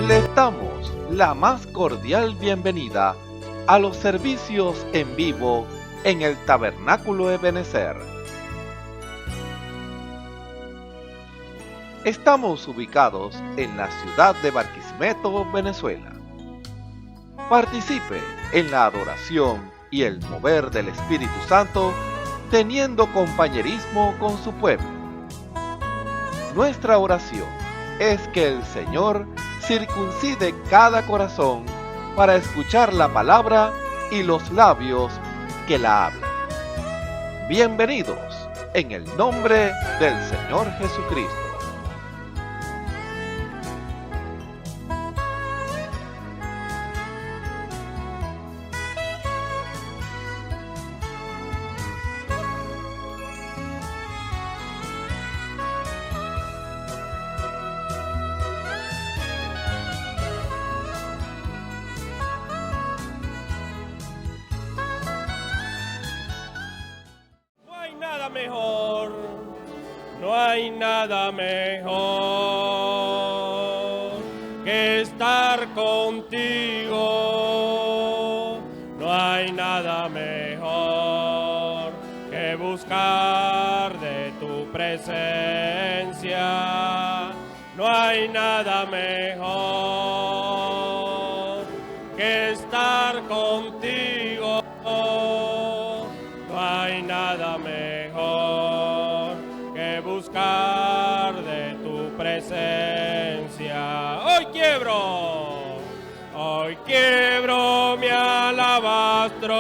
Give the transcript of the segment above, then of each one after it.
Les damos la más cordial bienvenida a los servicios en vivo en el Tabernáculo Ebenezer. Estamos ubicados en la ciudad de Barquisimeto, Venezuela. Participe en la adoración y el mover del Espíritu Santo, teniendo compañerismo con su pueblo. Nuestra oración es que el Señor circuncide cada corazón para escuchar la palabra y los labios que la hablan. Bienvenidos en el nombre del Señor Jesucristo. No hay nada mejor que estar contigo. No hay nada mejor que buscar de tu presencia. No hay nada mejor que estar contigo. No hay nada mejor que buscar de tu presencia. Hoy quiebro mi alabastro,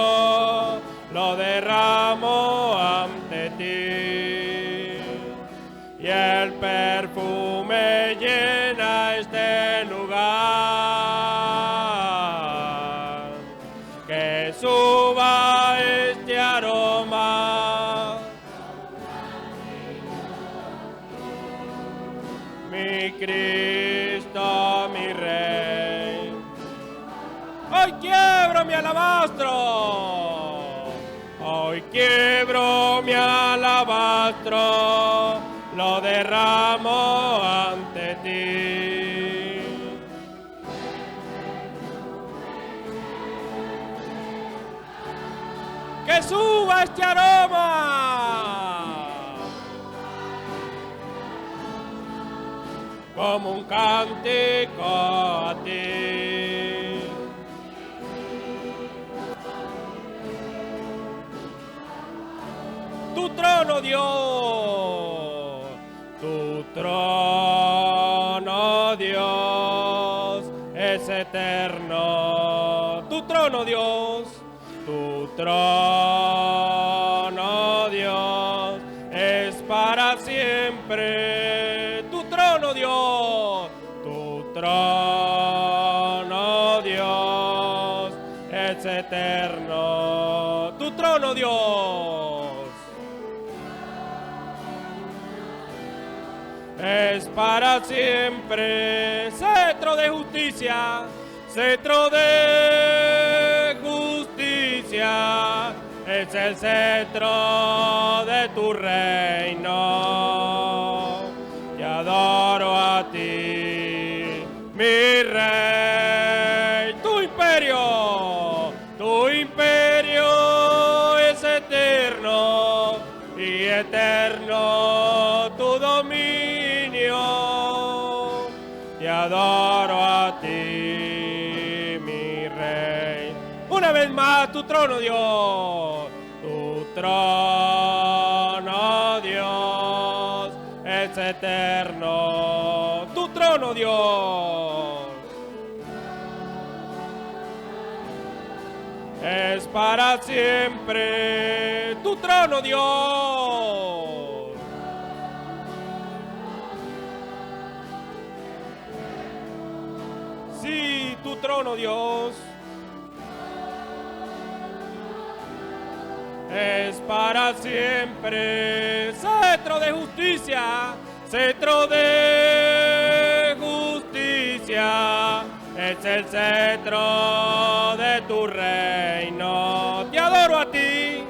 lo derramo ante ti, y el perfume llena este lugar. Que suba este aroma, mi Cristo, mi Rey. Hoy quiebro mi alabastro, hoy quiebro mi alabastro, lo derramo ante ti. Que suba este aroma como un cántico a ti. Tu trono, Dios, tu trono, Dios, es eterno. Tu trono, Dios, tu trono, Dios, es para siempre. Tu trono, Dios, tu trono, Dios, es eterno. Tu trono, Dios, es para siempre. Cetro de justicia, cetro de justicia, es el cetro de tu reino. Te adoro a ti, mi Rey. Tu imperio es eterno, y eterno tu dominio. Te adoro a ti, mi Rey. Una vez más, tu trono, Dios, tu trono, Dios, es eterno. Tu trono, Dios, es para siempre. Tu trono, Dios, sí, tu trono, Dios, es para siempre. Cetro de justicia, cetro de justicia, es el cetro de tu reino. Te adoro a ti,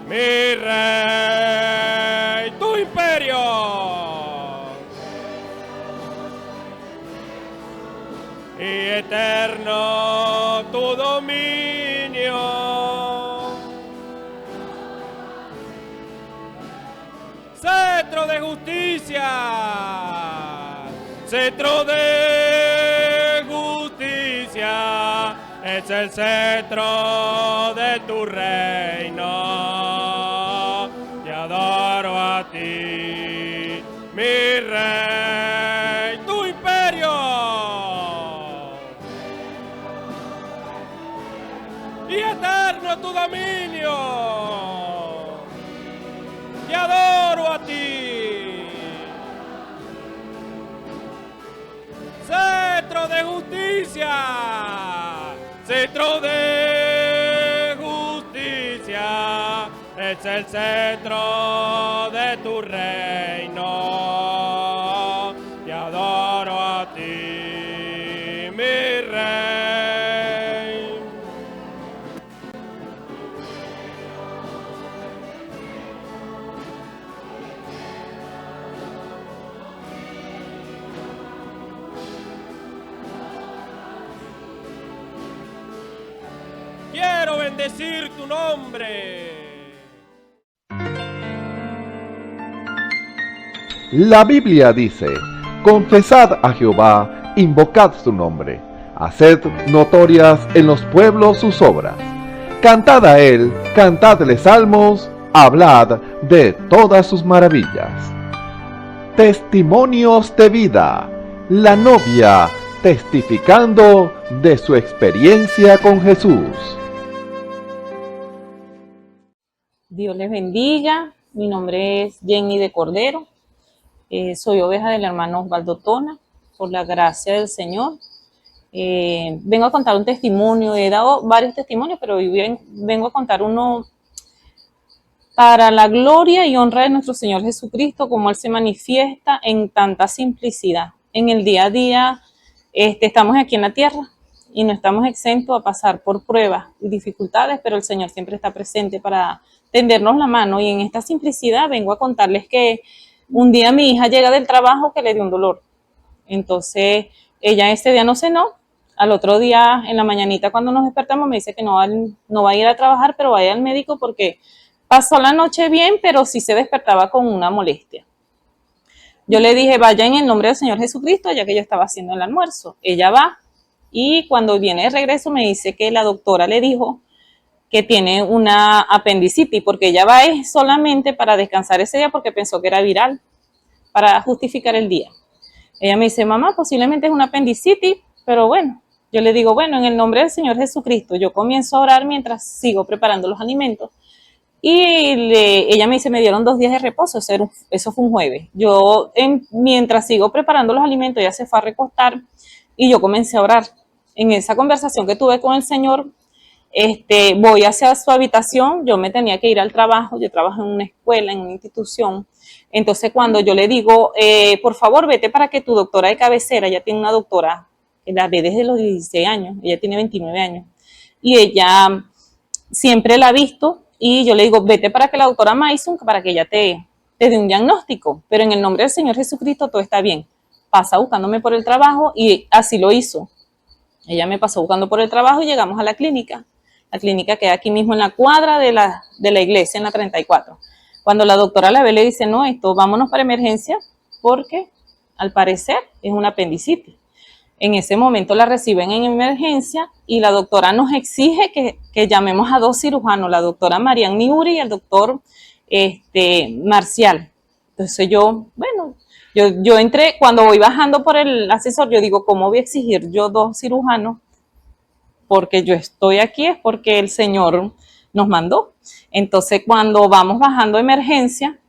mi Rey. Tu imperio eterno tu dominio. Cetro de justicia, cetro de justicia, es el cetro de tu reino. Te adoro a ti, mi rey, tu imperio. Y eterno tu dominio. Te adoro a ti. Cetro de justicia, cetro de justicia, es el cetro de tu reino. Te adoro a ti, mi rey. Quiero bendecir tu nombre. La Biblia dice, confesad a Jehová, invocad su nombre, haced notorias en los pueblos sus obras. Cantad a él, cantadle salmos, hablad de todas sus maravillas. Testimonios de vida, la novia testificando de su experiencia con Jesús. Dios les bendiga, mi nombre es Jenny de Cordero, soy oveja del hermano Osvaldo Tona, por la gracia del Señor. Vengo a contar un testimonio, he dado varios testimonios, pero hoy vengo a contar uno para la gloria y honra de nuestro Señor Jesucristo, como Él se manifiesta en tanta simplicidad. En el día a día estamos aquí en la tierra y no estamos exentos a pasar por pruebas y dificultades, pero el Señor siempre está presente para tendernos la mano, y en esta simplicidad vengo a contarles que un día mi hija llega del trabajo que le dio un dolor. Entonces ella ese día no cenó. Al otro día en la mañanita cuando nos despertamos me dice que no va a ir a trabajar, pero va a ir al médico porque pasó la noche bien, pero sí se despertaba con una molestia. Yo le dije, vaya en el nombre del Señor Jesucristo, ya que yo estaba haciendo el almuerzo. Ella va, y cuando viene de regreso me dice que la doctora le dijo que tiene una apendicitis, porque ella va solamente para descansar ese día porque pensó que era viral, para justificar el día. Ella me dice, mamá, posiblemente es una apendicitis, pero bueno. Yo le digo, bueno, en el nombre del Señor Jesucristo, yo comienzo a orar mientras sigo preparando los alimentos. Y ella me dice, me dieron 2 días de reposo, eso fue un jueves. Yo, mientras sigo preparando los alimentos, ella se fue a recostar y yo comencé a orar. En esa conversación que tuve con el Señor, voy hacia su habitación. Yo me tenía que ir al trabajo, yo trabajo en una escuela, en una institución. Entonces cuando yo le digo, por favor vete para que tu doctora de cabecera, ella tiene una doctora, que la ve desde los 16 años, ella tiene 29 años, y ella siempre la ha visto, y yo le digo, vete para que la doctora Maison, para que ella te dé un diagnóstico, pero en el nombre del Señor Jesucristo todo está bien. Pasa buscándome por el trabajo, y así lo hizo. Ella me pasó buscando por el trabajo y llegamos a la clínica. La clínica queda aquí mismo en la cuadra de la iglesia, en la 34. Cuando la doctora la ve, le dice, no, vámonos para emergencia, porque al parecer es una apendicitis. En ese momento la reciben en emergencia y la doctora nos exige que llamemos a 2 cirujanos, la doctora Marian Niuri y el doctor Marcial. Entonces yo entré, cuando voy bajando por el ascensor, yo digo, ¿cómo voy a exigir yo 2 cirujanos? Porque yo estoy aquí es porque el Señor nos mandó. Entonces cuando vamos bajando de emergencia,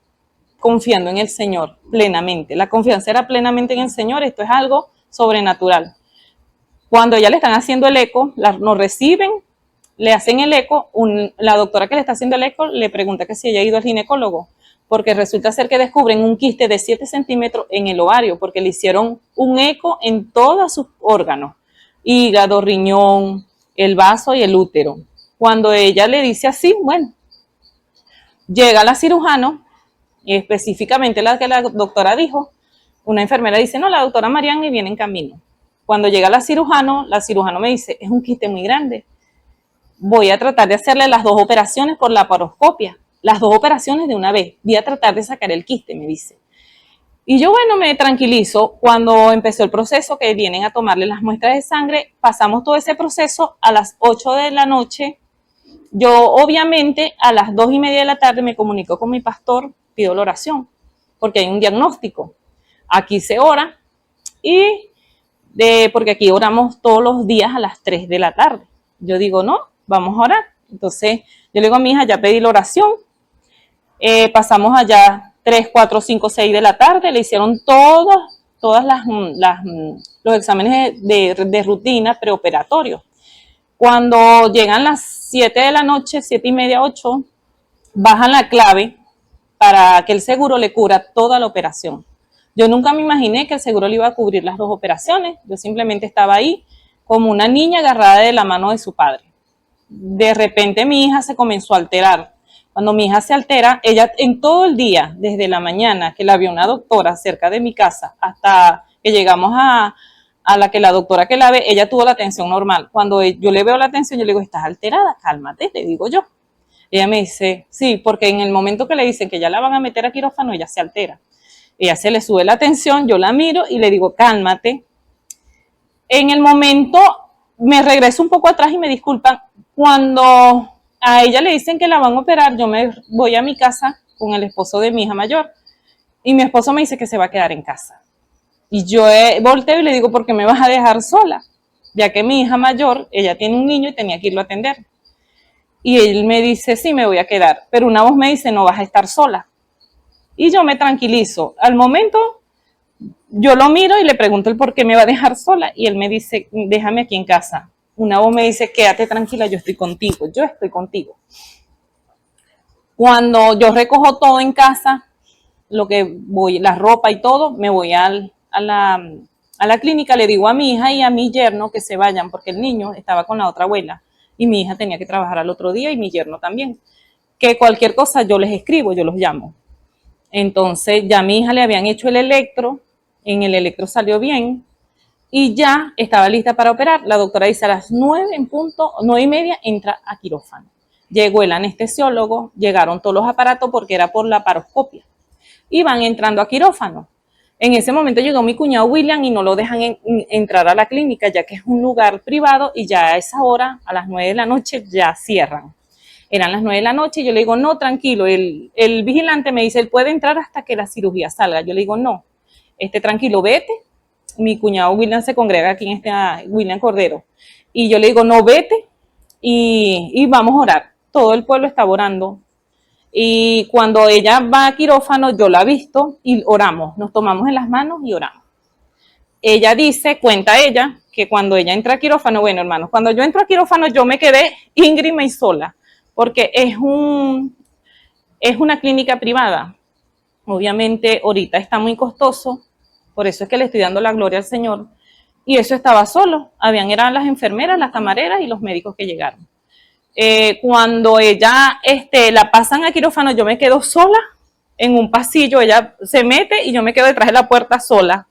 confiando en el Señor plenamente, la confianza era plenamente en el Señor, esto es algo sobrenatural. Cuando ya le están haciendo el eco, nos reciben, le hacen el eco, la doctora que le está haciendo el eco le pregunta que si ella ha ido al ginecólogo, porque resulta ser que descubren un quiste de 7 centímetros en el ovario, porque le hicieron un eco en todos sus órganos, hígado, riñón, el vaso y el útero. Cuando ella le dice así, bueno, llega la cirujano, y específicamente la que la doctora dijo, una enfermera dice, no, la doctora Marian viene en camino. Cuando llega la cirujano me dice, es un quiste muy grande. Voy a tratar de hacerle las 2 operaciones por laparoscopia. Las 2 operaciones de una vez. Voy a tratar de sacar el quiste, me dice. Y yo, bueno, me tranquilizo. Cuando empezó el proceso, que vienen a tomarle las muestras de sangre, pasamos todo ese proceso a las 8 de la noche. Yo, obviamente, a las 2:30 de la tarde me comunico con mi pastor, pido la oración, porque hay un diagnóstico. Aquí se ora, porque aquí oramos todos los días a las 3 de la tarde. Yo digo, no, vamos a orar. Entonces, yo le digo a mi hija, ya pedí la oración. Pasamos allá 3, 4, 5, 6 de la tarde, le hicieron todas los exámenes de rutina preoperatorios. Cuando llegan las 7 de la noche, 7:30, 8, bajan la clave para que el seguro le cubra toda la operación. Yo nunca me imaginé que el seguro le iba a cubrir las 2 operaciones. Yo simplemente estaba ahí como una niña agarrada de la mano de su padre. De repente mi hija se comenzó a alterar. Cuando mi hija se altera, ella en todo el día, desde la mañana que la vio una doctora cerca de mi casa, hasta que llegamos a la doctora que la ve, ella tuvo la atención normal. Cuando yo le veo la atención, yo le digo, ¿estás alterada? Cálmate, le digo yo. Ella me dice, sí, porque en el momento que le dicen que ya la van a meter a quirófano, ella se altera. Ella se le sube la tensión, yo la miro y le digo, cálmate. En el momento me regreso un poco atrás y me disculpan. Cuando a ella le dicen que la van a operar, yo me voy a mi casa con el esposo de mi hija mayor y mi esposo me dice que se va a quedar en casa. Y yo volteo y le digo, ¿por qué me vas a dejar sola? Ya que mi hija mayor, ella tiene un niño y tenía que irlo a atender. Y él me dice, sí, me voy a quedar. Pero una voz me dice, no vas a estar sola. Y yo me tranquilizo. Al momento, yo lo miro y le pregunto el por qué me va a dejar sola. Y él me dice, déjame aquí en casa. Una voz me dice, quédate tranquila, yo estoy contigo. Yo estoy contigo. Cuando yo recojo todo en casa, la ropa y todo, me voy a la clínica, le digo a mi hija y a mi yerno que se vayan, porque el niño estaba con la otra abuela y mi hija tenía que trabajar al otro día y mi yerno también. Que cualquier cosa yo les escribo, yo los llamo. Entonces ya a mi hija le habían hecho el electro, en el electro salió bien y ya estaba lista para operar. La doctora dice a las 9 en punto, 9:30 entra a quirófano. Llegó el anestesiólogo, llegaron todos los aparatos porque era por la laparoscopia. Iban entrando a quirófano. En ese momento llegó mi cuñado William y no lo dejan entrar a la clínica ya que es un lugar privado y ya a esa hora, a las 9 de la noche, ya cierran. Eran las 9 de la noche y yo le digo, no, tranquilo. El vigilante me dice, él puede entrar hasta que la cirugía salga. Yo le digo, no, tranquilo, vete. Mi cuñado William se congrega aquí en William Cordero. Y yo le digo, no, vete y vamos a orar. Todo el pueblo está orando. Y cuando ella va a quirófano, yo la visto y oramos. Nos tomamos en las manos y oramos. Ella dice, cuenta ella, que cuando ella entra a quirófano, bueno, hermanos, cuando yo entro a quirófano, yo me quedé íngrima y sola. Porque es una clínica privada. Obviamente ahorita está muy costoso, por eso es que le estoy dando la gloria al Señor. Y eso estaba solo, eran las enfermeras, las camareras y los médicos que llegaron. Cuando ella la pasan a quirófano, yo me quedo sola en un pasillo, ella se mete y yo me quedo detrás de la puerta sola.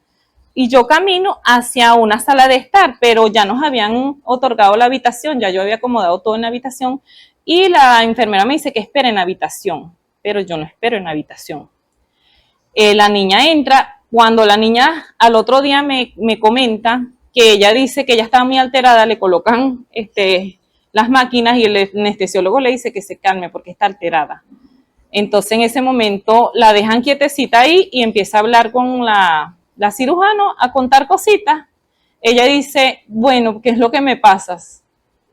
Y yo camino hacia una sala de estar, pero ya nos habían otorgado la habitación, ya yo había acomodado todo en la habitación. Y la enfermera me dice que espere en habitación, pero yo no espero en habitación. La niña entra, cuando la niña al otro día me comenta que ella dice que ella estaba muy alterada, le colocan las máquinas y el anestesiólogo le dice que se calme porque está alterada. Entonces en ese momento la dejan quietecita ahí y empieza a hablar con la cirujano, a contar cositas. Ella dice, bueno, ¿qué es lo que me pasas?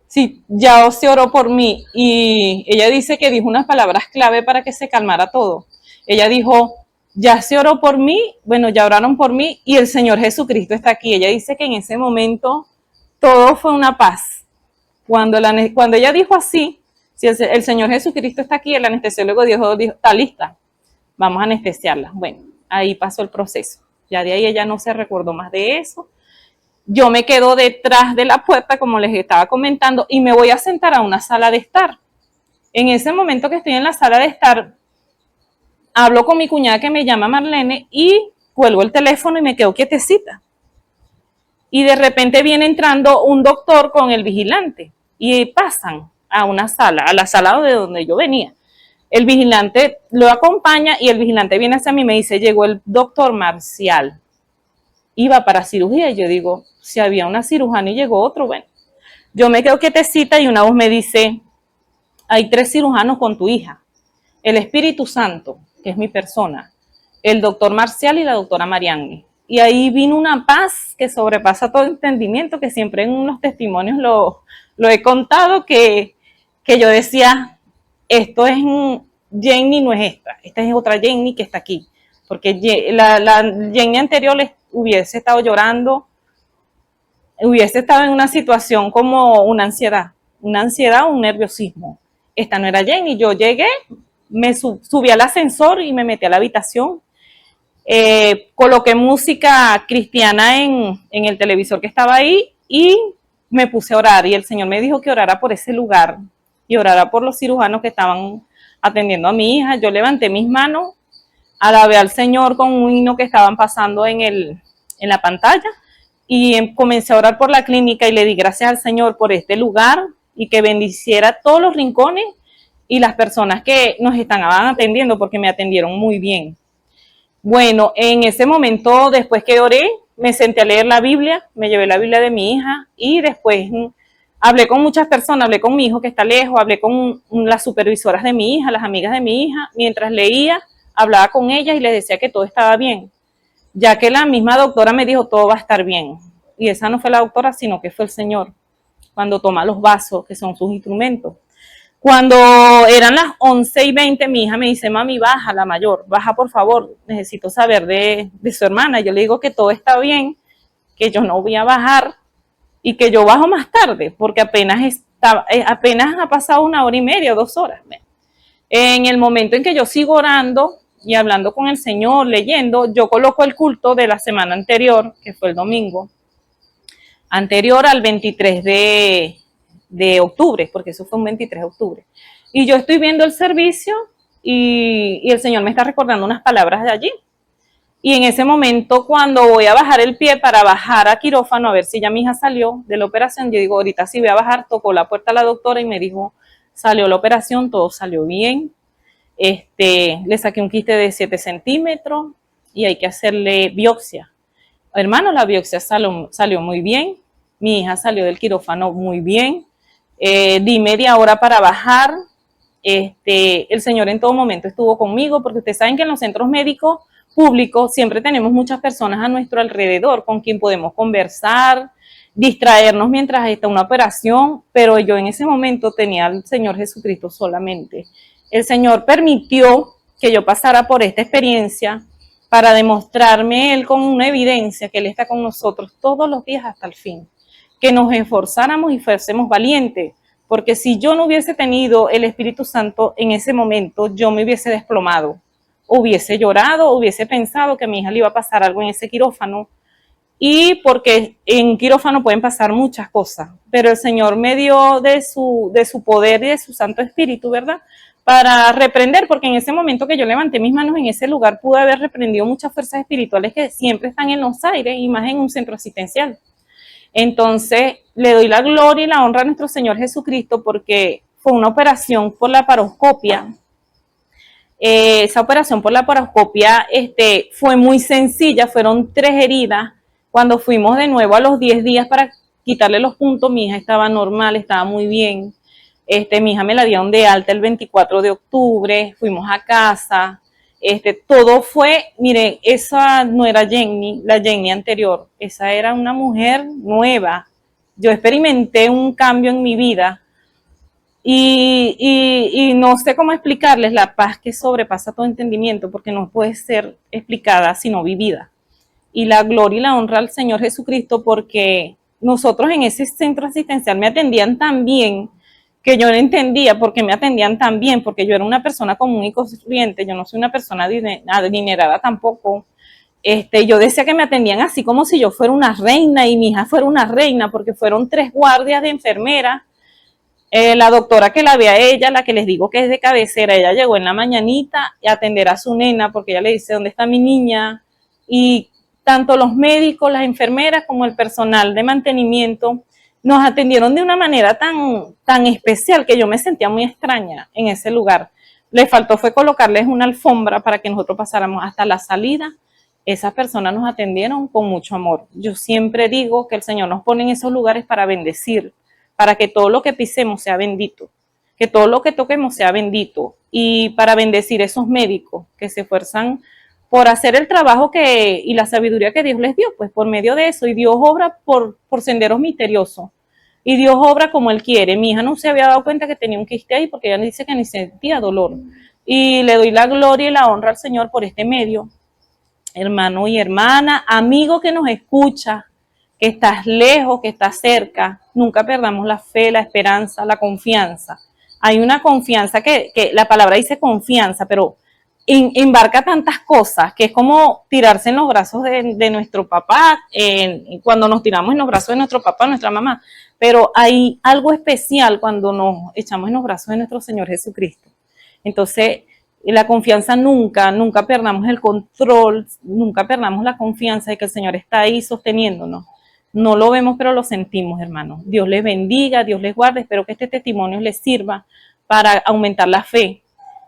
Sí, ya se oró por mí y ella dice que dijo unas palabras clave para que se calmara todo. Ella dijo, ya se oró por mí, bueno, ya oraron por mí y el Señor Jesucristo está aquí. Ella dice que en ese momento todo fue una paz. Cuando ella dijo así, si el Señor Jesucristo está aquí, el anestesiólogo dijo, está lista, vamos a anestesiarla. Bueno, ahí pasó el proceso. Ya de ahí ella no se recordó más de eso. Yo me quedo detrás de la puerta, como les estaba comentando, y me voy a sentar a una sala de estar. En ese momento que estoy en la sala de estar, hablo con mi cuñada que me llama Marlene y cuelgo el teléfono y me quedo quietecita. y de repente viene entrando un doctor con el vigilante y pasan a una sala, a la sala de donde yo venía. El vigilante lo acompaña y el vigilante viene hacia mí y me dice, llegó el doctor Marcial, iba para cirugía. Y yo digo, si había una cirujana y llegó otro, bueno. Yo me quedo quietecita y una voz me dice, hay 3 cirujanos con tu hija, el Espíritu Santo, que es mi persona, el doctor Marcial y la doctora Marianne. Y ahí vino una paz que sobrepasa todo entendimiento, que siempre en unos testimonios lo he contado, que yo decía, esto es Jenny, no es esta es otra Jenny que está aquí, porque la Jenny anterior hubiese estado llorando, hubiese estado en una situación como una ansiedad, un nerviosismo. Esta no era Jenny. Yo llegué, me subí al ascensor y me metí a la habitación, coloqué música cristiana en el televisor que estaba ahí y me puse a orar, y el Señor me dijo que orara por ese lugar y orara por los cirujanos que estaban atendiendo a mi hija. Yo levanté mis manos, alabé al Señor con un himno que estaban pasando en la pantalla y comencé a orar por la clínica y le di gracias al Señor por este lugar y que bendiciera todos los rincones y las personas que nos estaban atendiendo, porque me atendieron muy bien. Bueno, en ese momento, después que oré, me senté a leer la Biblia, me llevé la Biblia de mi hija y después hablé con muchas personas, hablé con mi hijo que está lejos, hablé con las supervisoras de mi hija, las amigas de mi hija. Mientras leía, hablaba con ellas y les decía que todo estaba bien, ya que la misma doctora me dijo, todo va a estar bien. Y esa no fue la doctora, sino que fue el Señor, cuando toma los vasos, que son sus instrumentos. Cuando eran las 11:20, mi hija me dice, mami, baja, la mayor, baja por favor, necesito saber de su hermana. Yo le digo que todo está bien, que yo no voy a bajar y que yo bajo más tarde, porque apenas ha pasado 1 hora y media, 2 horas. En el momento en que yo sigo orando y hablando con el Señor, leyendo, yo coloco el culto de la semana anterior, que fue el domingo, anterior al 23 de octubre, porque eso fue un 23 de octubre. Y yo estoy viendo el servicio y el Señor me está recordando unas palabras de allí. Y en ese momento, cuando voy a bajar el pie para bajar a quirófano, a ver si ya mi hija salió de la operación, yo digo, ahorita sí voy a bajar, tocó la puerta a la doctora y me dijo, salió la operación, todo salió bien. Le saqué un quiste de 7 centímetros y hay que hacerle biopsia. Hermano, la biopsia salió muy bien, mi hija salió del quirófano muy bien, di media hora para bajar. El Señor en todo momento estuvo conmigo, porque ustedes saben que en los centros médicos públicos siempre tenemos muchas personas a nuestro alrededor con quien podemos conversar, distraernos mientras está una operación, pero yo en ese momento tenía al Señor Jesucristo solamente. El Señor permitió que yo pasara por esta experiencia para demostrarme Él con una evidencia que Él está con nosotros todos los días hasta el fin, que nos esforzáramos y fuésemos valientes, porque si yo no hubiese tenido el Espíritu Santo en ese momento, yo me hubiese desplomado, hubiese llorado, hubiese pensado que a mi hija le iba a pasar algo en ese quirófano, y porque en quirófano pueden pasar muchas cosas, pero el Señor me dio de su poder y de su Santo Espíritu, ¿verdad?, para reprender, porque en ese momento que yo levanté mis manos en ese lugar, pude haber reprendido muchas fuerzas espirituales que siempre están en los aires y más en un centro asistencial. Entonces, le doy la gloria y la honra a nuestro Señor Jesucristo, porque fue una operación por la laparoscopia. Esa operación por la laparoscopia fue muy sencilla, fueron 3 heridas. Cuando fuimos de nuevo a los 10 días para quitarle los puntos, mi hija estaba normal, estaba muy bien. Mi hija me la dieron de alta el 24 de octubre, fuimos a casa. Todo fue, miren, esa no era Jenny, la Jenny anterior, esa era una mujer nueva. Yo experimenté un cambio en mi vida y no sé cómo explicarles la paz que sobrepasa todo entendimiento, porque no puede ser explicada sino vivida. Y la gloria y la honra al Señor Jesucristo, porque nosotros en ese centro asistencial me atendían tan bien, que yo no entendía por qué me atendían tan bien, porque yo era una persona común y corriente, yo no soy una persona adinerada tampoco. Yo decía que me atendían así como si yo fuera una reina y mi hija fuera una reina, porque fueron 3 guardias de enfermera. La doctora que la ve a ella, la que les digo que es de cabecera, ella llegó en la mañanita a atender a su nena, porque ella le dice, ¿dónde está mi niña? Y tanto los médicos, las enfermeras como el personal de mantenimiento nos atendieron de una manera tan especial que yo me sentía muy extraña en ese lugar. Le faltó fue colocarles una alfombra para que nosotros pasáramos hasta la salida. Esas personas nos atendieron con mucho amor. Yo siempre digo que el Señor nos pone en esos lugares para bendecir, para que todo lo que pisemos sea bendito, que todo lo que toquemos sea bendito, y para bendecir esos médicos que se esfuerzan por hacer el trabajo y la sabiduría que Dios les dio, pues por medio de eso, y Dios obra por senderos misteriosos, y Dios obra como Él quiere. Mi hija no se había dado cuenta que tenía un quiste ahí, porque ella dice que ni sentía dolor, y le doy la gloria y la honra al Señor por este medio. Hermano y hermana, amigo que nos escucha, que estás lejos, que estás cerca, nunca perdamos la fe, la esperanza, la confianza. Hay una confianza que la palabra dice confianza, pero embarca tantas cosas que es como tirarse en los brazos de nuestro papá, cuando nos tiramos en los brazos de nuestro papá, nuestra mamá, pero hay algo especial cuando nos echamos en los brazos de nuestro Señor Jesucristo. Entonces, la confianza nunca perdamos el control, nunca perdamos la confianza de que el Señor está ahí sosteniéndonos. No lo vemos, pero lo sentimos, hermanos. Dios les bendiga, Dios les guarde. Espero que este testimonio les sirva para aumentar la fe,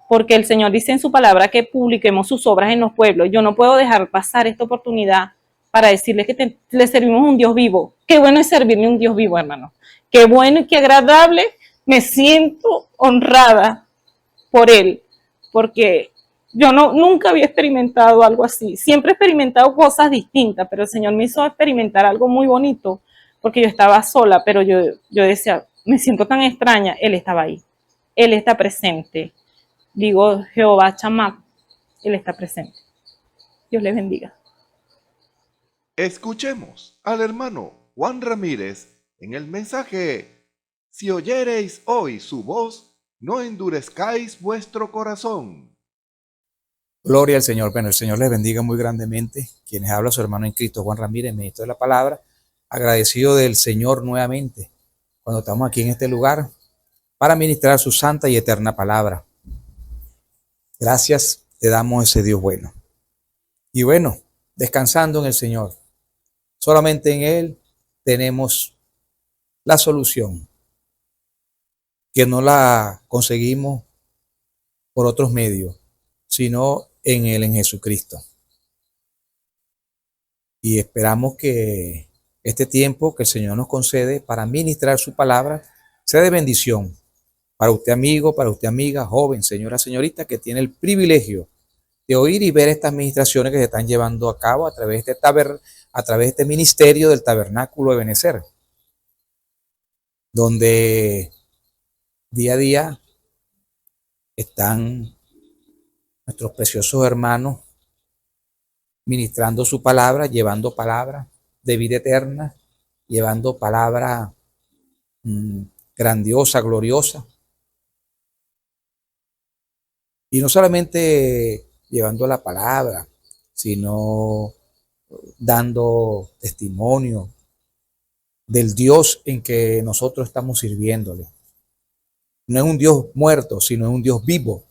porque el Señor dice en su palabra que publiquemos sus obras en los pueblos. Yo no puedo dejar pasar esta oportunidad para decirles que le servimos a un Dios vivo. Qué bueno es servirle a un Dios vivo, hermano. Qué bueno y qué agradable. Me siento honrada por Él, porque yo nunca había experimentado algo así. Siempre he experimentado cosas distintas, pero el Señor me hizo experimentar algo muy bonito, porque yo estaba sola, pero yo decía, me siento tan extraña. Él estaba ahí. Él está presente. Digo, Jehová Chamac, Él está presente. Dios les bendiga. Escuchemos al hermano Juan Ramírez en el mensaje: si oyereis hoy su voz, no endurezcáis vuestro corazón. Gloria al Señor. Bueno, el Señor les bendiga muy grandemente. Quienes habla su hermano en Cristo, Juan Ramírez, ministro de la palabra, agradecido del Señor nuevamente cuando estamos aquí en este lugar para ministrar su santa y eterna palabra. Gracias te damos, ese Dios bueno. Y bueno, descansando en el Señor. Solamente en Él tenemos la solución, que no la conseguimos por otros medios, sino en Él, en Jesucristo. Y esperamos que este tiempo que el Señor nos concede para ministrar su palabra sea de bendición para usted, amigo, para usted, amiga, joven, señora, señorita, que tiene el privilegio de oír y ver estas ministraciones que se están llevando a cabo a través de este ministerio del Tabernáculo de Ebenezer, donde día a día están nuestros preciosos hermanos ministrando su palabra, llevando palabra de vida eterna, llevando palabra grandiosa, gloriosa. Y no solamente llevando la palabra, sino dando testimonio del Dios en que nosotros estamos sirviéndole. No es un Dios muerto, sino es un Dios vivo.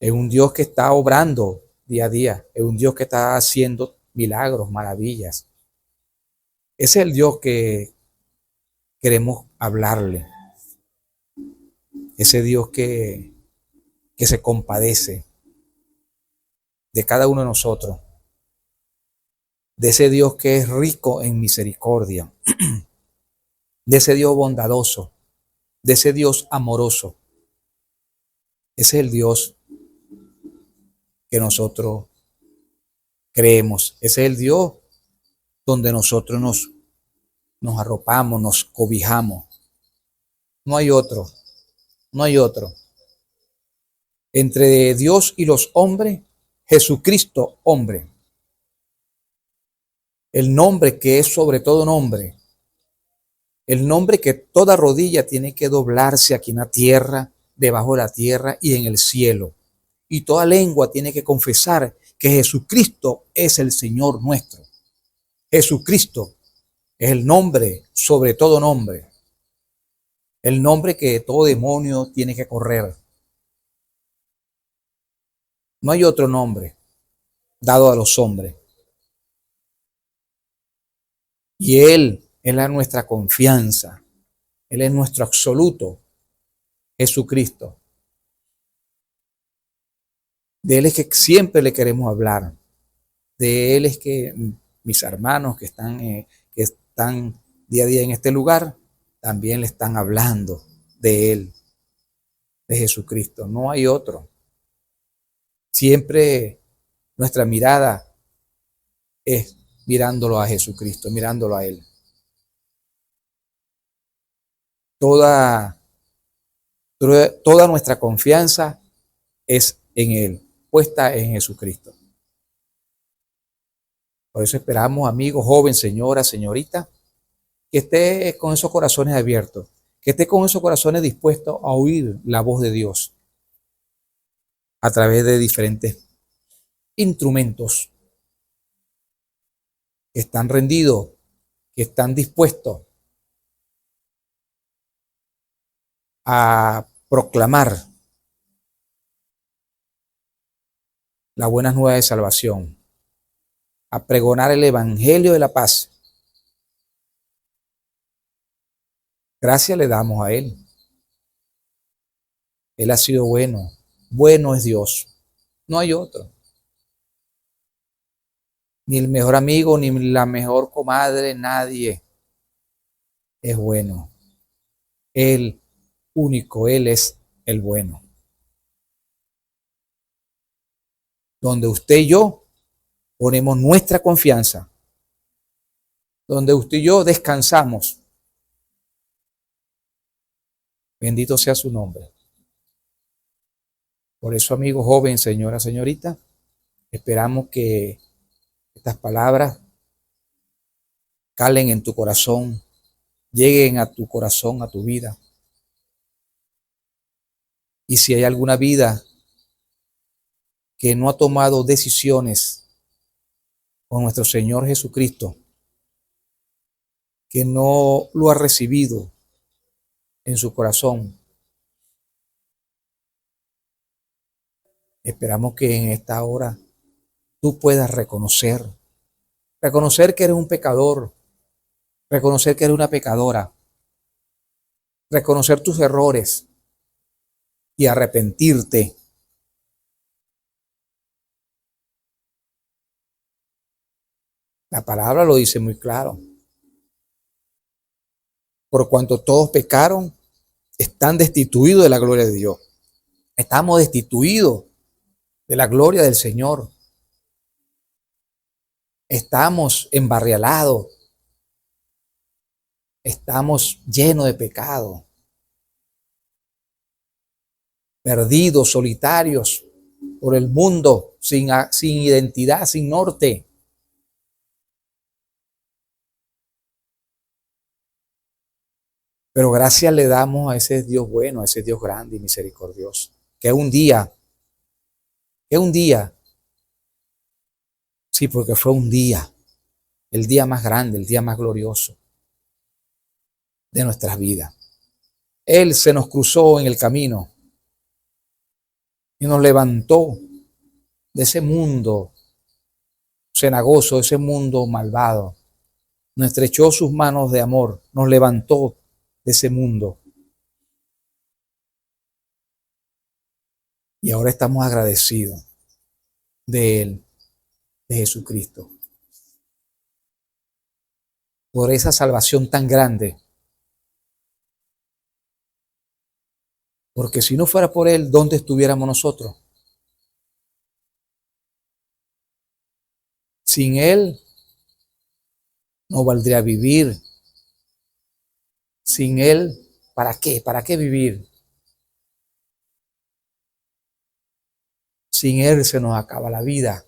Es un Dios que está obrando día a día. Es un Dios que está haciendo milagros, maravillas. Ese es el Dios que queremos hablarle. Ese Dios que se compadece de cada uno de nosotros. De ese Dios que es rico en misericordia. De ese Dios bondadoso. De ese Dios amoroso. Ese es el Dios que nosotros creemos. Ese es el Dios donde nosotros nos arropamos, nos cobijamos. No hay otro. No hay otro. Entre Dios y los hombres, Jesucristo, hombre. El nombre que es sobre todo nombre. El nombre que toda rodilla tiene que doblarse aquí en la tierra, debajo de la tierra y en el cielo. Y toda lengua tiene que confesar que Jesucristo es el Señor nuestro. Jesucristo es el nombre sobre todo nombre. El nombre que todo demonio tiene que correr. No hay otro nombre dado a los hombres. Y Él es nuestra confianza. Él es nuestro absoluto, Jesucristo. De Él es que siempre le queremos hablar. De Él es que mis hermanos que están día a día en este lugar, también le están hablando de Él, de Jesucristo. No hay otro. Siempre nuestra mirada es mirándolo a Jesucristo, mirándolo a Él. Toda nuestra confianza es en Él, puesta en Jesucristo. Por eso esperamos, amigo, joven, señora, señorita, que esté con esos corazones abiertos, que esté con esos corazones dispuestos a oír la voz de Dios a través de diferentes instrumentos que están rendidos, que están dispuestos a proclamar la buena nueva de salvación, a pregonar el evangelio de la paz. Gracias le damos a Él. Él ha sido bueno. Bueno es Dios. No hay otro. Ni el mejor amigo, ni la mejor comadre, nadie es bueno. Él único, Él es el bueno. Donde usted y yo ponemos nuestra confianza, donde usted y yo descansamos. Bendito sea su nombre. Por eso, amigo joven, señora, señorita, esperamos que estas palabras calen en tu corazón, lleguen a tu corazón, a tu vida. Y si hay alguna vida que no ha tomado decisiones con nuestro Señor Jesucristo, que no lo ha recibido en su corazón, esperamos que en esta hora tú puedas reconocer que eres un pecador, reconocer que eres una pecadora, reconocer tus errores y arrepentirte. La palabra lo dice muy claro. Por cuanto todos pecaron, están destituidos de la gloria de Dios. Estamos destituidos de la gloria del Señor. Estamos embarrialados. Estamos llenos de pecado. Perdidos, solitarios por el mundo, sin identidad, sin norte. Pero gracias le damos a ese Dios bueno, a ese Dios grande y misericordioso, que un día, sí, porque fue un día, el día más grande, el día más glorioso de nuestras vidas. Él se nos cruzó en el camino y nos levantó de ese mundo cenagoso, de ese mundo malvado. Nos estrechó sus manos de amor, nos levantó de ese mundo. Y ahora estamos agradecidos de Él, de Jesucristo, por esa salvación tan grande. Porque si no fuera por Él, ¿dónde estuviéramos nosotros? Sin Él no valdría vivir. Sin Él, ¿para qué? ¿Para qué vivir? Sin Él se nos acaba la vida.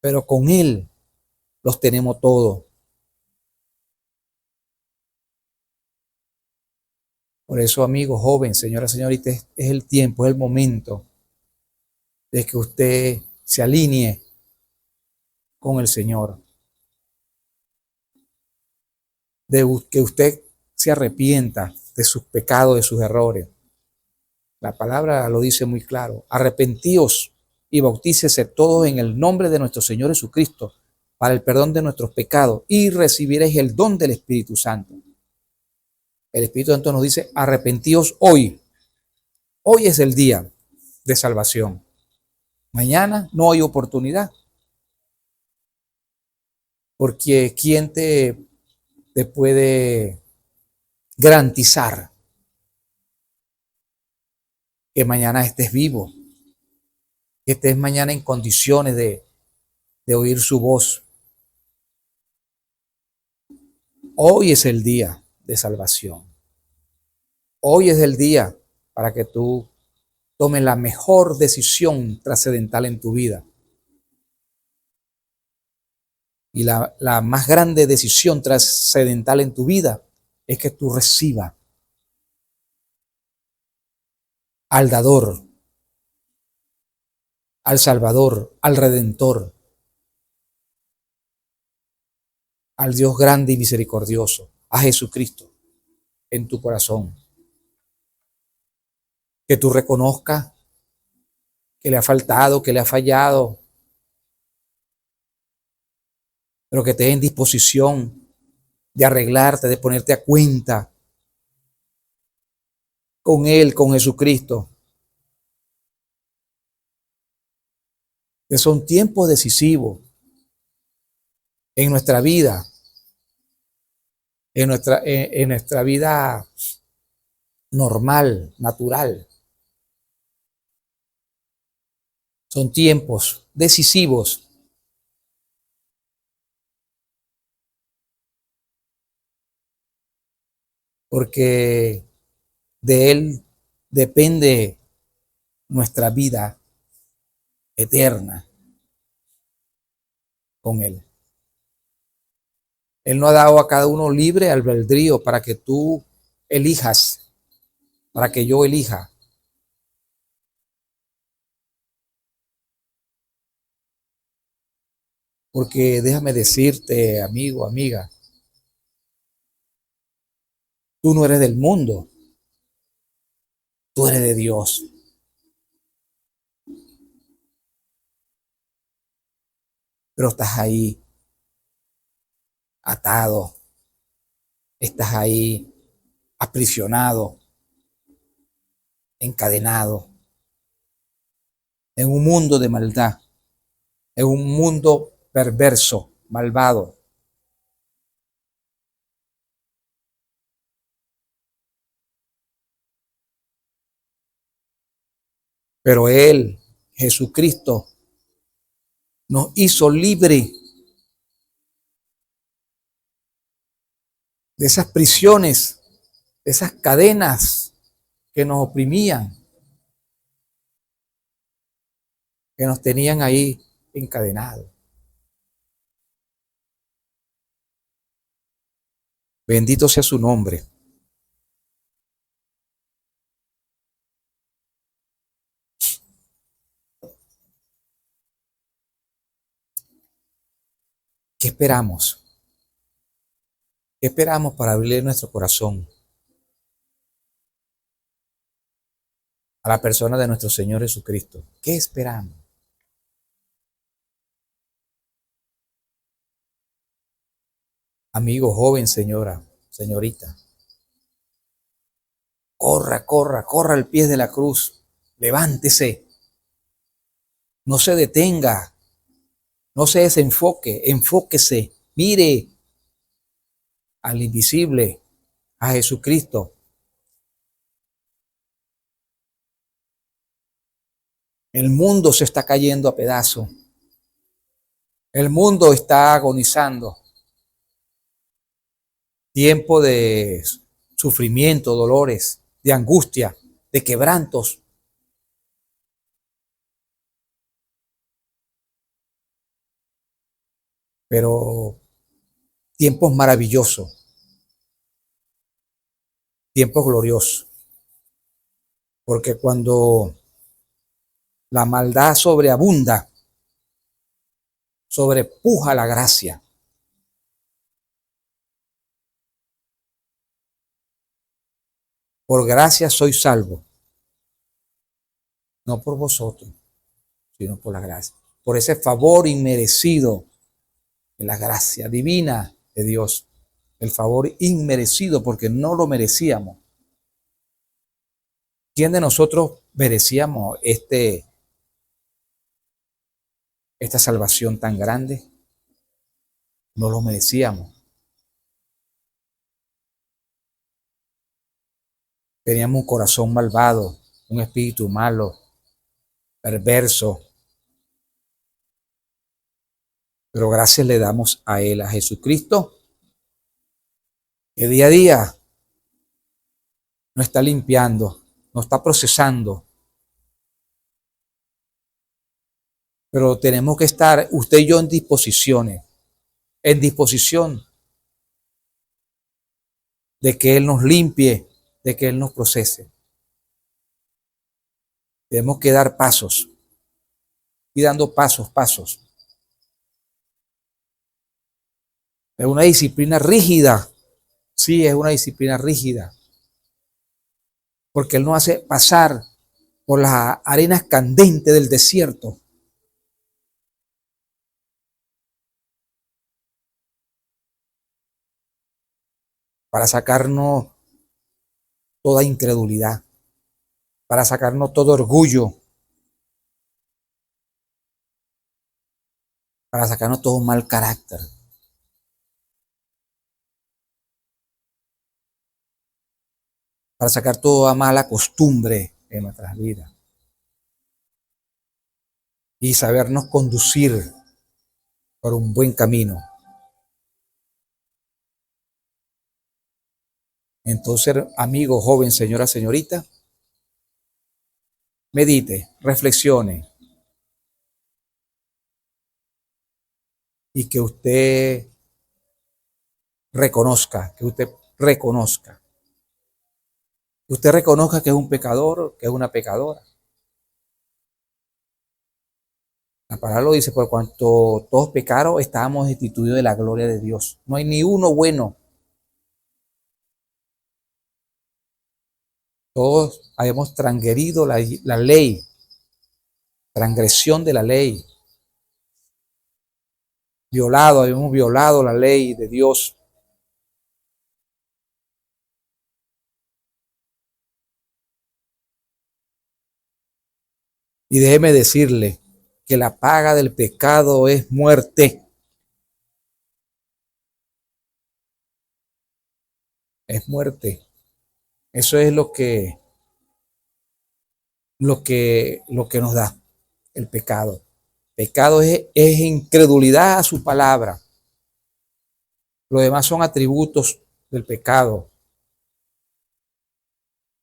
Pero con Él los tenemos todos. Por eso, amigo joven, señora, señorita, es el tiempo, es el momento de que usted se alinee con el Señor. De que usted se arrepienta de sus pecados, de sus errores. La palabra lo dice muy claro. Arrepentíos y bautícese todos en el nombre de nuestro Señor Jesucristo para el perdón de nuestros pecados y recibiréis el don del Espíritu Santo. El Espíritu Santo nos dice, arrepentíos hoy. Hoy es el día de salvación. Mañana no hay oportunidad. Porque ¿quién te puede garantizar que mañana estés vivo? Que estés mañana en condiciones de oír su voz. Hoy es el día de salvación. Hoy es el día para que tú tomes la mejor decisión trascendental en tu vida. Y la más grande decisión trascendental en tu vida es que tú recibas al dador, al Salvador, al Redentor, al Dios grande y misericordioso, a Jesucristo en tu corazón. Que tú reconozcas que le ha faltado, que le ha fallado, pero que estés en disposición de arreglarte, de ponerte a cuenta con Él, con Jesucristo. Que son tiempos decisivos en nuestra vida, en nuestra vida normal, natural. Son tiempos decisivos. Porque de Él depende nuestra vida eterna con Él. Él nos ha dado a cada uno libre albedrío para que tú elijas, para que yo elija. Porque déjame decirte, amigo, amiga, tú no eres del mundo, tú eres de Dios. Pero estás ahí atado, estás ahí aprisionado, encadenado en un mundo de maldad, en un mundo perverso, malvado. Pero Él, Jesucristo, nos hizo libre de esas prisiones, de esas cadenas que nos oprimían, que nos tenían ahí encadenados. Bendito sea su nombre. ¿Qué esperamos? ¿Qué esperamos para abrirle nuestro corazón a la persona de nuestro Señor Jesucristo? ¿Qué esperamos? Amigo, joven, señora, señorita, corra, corra, corra al pie de la cruz, levántese, no se detenga, no se desenfoque, enfóquese, mire al invisible, a Jesucristo. El mundo se está cayendo a pedazos, el mundo está agonizando. Tiempo de sufrimiento, dolores, de angustia, de quebrantos. Pero tiempos maravillosos, tiempos gloriosos. Porque cuando la maldad sobreabunda, sobrepuja la gracia. Por gracia soy salvo, no por vosotros, sino por la gracia. Por ese favor inmerecido en la gracia divina de Dios, el favor inmerecido porque no lo merecíamos. ¿Quién de nosotros merecíamos esta salvación tan grande? No lo merecíamos. Teníamos un corazón malvado, un espíritu malo, perverso. Pero gracias le damos a Él, a Jesucristo, que día a día nos está limpiando, nos está procesando. Pero tenemos que estar, usted y yo, en disposición de que Él nos limpie, de que Él nos procese. Tenemos que dar pasos, y dando pasos. Es una disciplina rígida, sí, es una disciplina rígida, porque Él nos hace pasar por las arenas candentes del desierto. Para sacarnos toda incredulidad, para sacarnos todo orgullo, para sacarnos todo mal carácter. Para sacar toda mala costumbre en nuestras vidas. Y sabernos conducir por un buen camino. Entonces, amigo, joven, señora, señorita, medite, reflexione. Y que usted reconozca, que usted reconozca que es un pecador, que es una pecadora. La palabra lo dice, por cuanto todos pecaron, estábamos destituidos de la gloria de Dios. No hay ni uno bueno. Todos habíamos transgredido la ley, transgresión de la ley. Habíamos violado la ley de Dios. Y déjeme decirle que la paga del pecado es muerte. Es muerte. Eso es lo que nos da el pecado. Pecado es incredulidad a su palabra. Lo demás son atributos del pecado.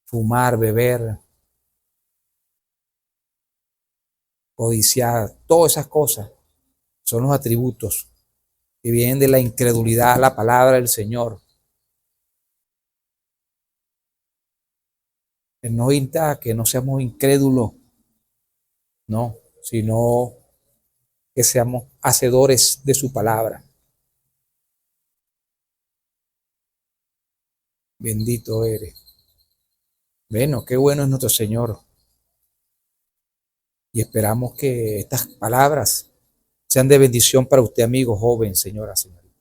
Fumar, beber, codiciar, todas esas cosas son los atributos que vienen de la incredulidad a la palabra del Señor. Él no invita que no seamos incrédulos, no, sino que seamos hacedores de su palabra. Bendito eres. Bueno, qué bueno es nuestro Señor. Y esperamos que estas palabras sean de bendición para usted, amigo, joven, señora, señorita.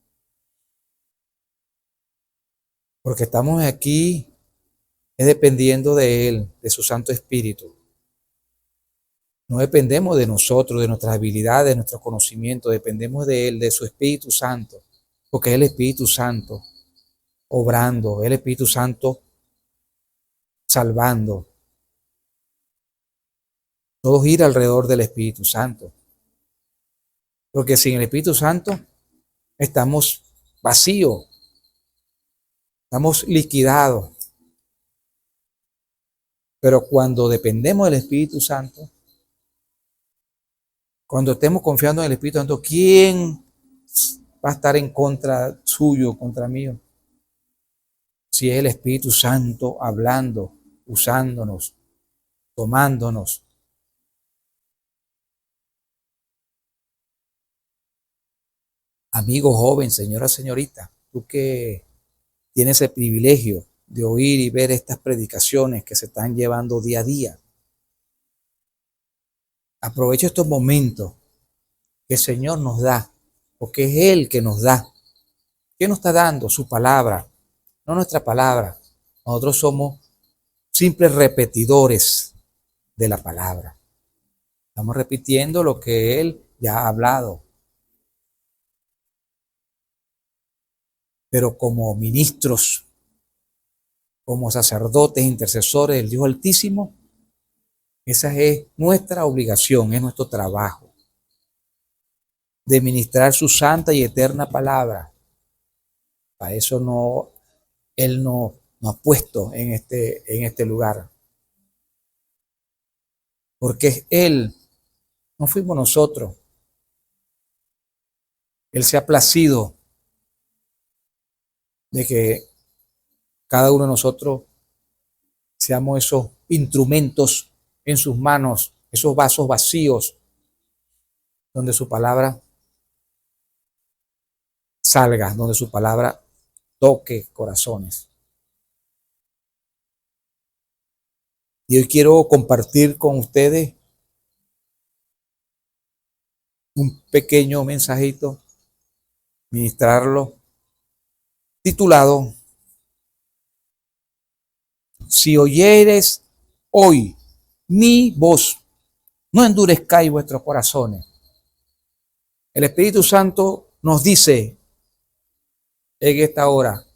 Porque estamos aquí es dependiendo de Él, de su Santo Espíritu. No dependemos de nosotros, de nuestras habilidades, de nuestro conocimiento, dependemos de Él, de su Espíritu Santo, porque es el Espíritu Santo obrando, es el Espíritu Santo salvando. Todo gira alrededor del Espíritu Santo. Porque sin el Espíritu Santo estamos vacíos, estamos liquidados. Pero cuando dependemos del Espíritu Santo, cuando estemos confiando en el Espíritu Santo, ¿quién va a estar en contra suyo, contra mí? Si es el Espíritu Santo hablando, usándonos, tomándonos. Amigo joven, señora, señorita, tú que tienes el privilegio de oír y ver estas predicaciones que se están llevando día a día. Aprovecha estos momentos que el Señor nos da porque es Él que nos da. ¿Qué nos está dando? Su palabra, no nuestra palabra. Nosotros somos simples repetidores de la palabra. Estamos repitiendo lo que Él ya ha hablado. Pero como ministros, como sacerdotes, intercesores del Dios Altísimo, esa es nuestra obligación, es nuestro trabajo, de ministrar su santa y eterna palabra. Para eso Él nos ha puesto en este lugar. Porque es Él, no fuimos nosotros. Él se ha placido de que cada uno de nosotros seamos esos instrumentos en sus manos, esos vasos vacíos, donde su palabra salga, donde su palabra toque corazones. Y hoy quiero compartir con ustedes un pequeño mensajito, ministrarlo, titulado: Si oyeres hoy mi voz, no endurezcáis vuestros corazones. El Espíritu Santo nos dice en esta hora: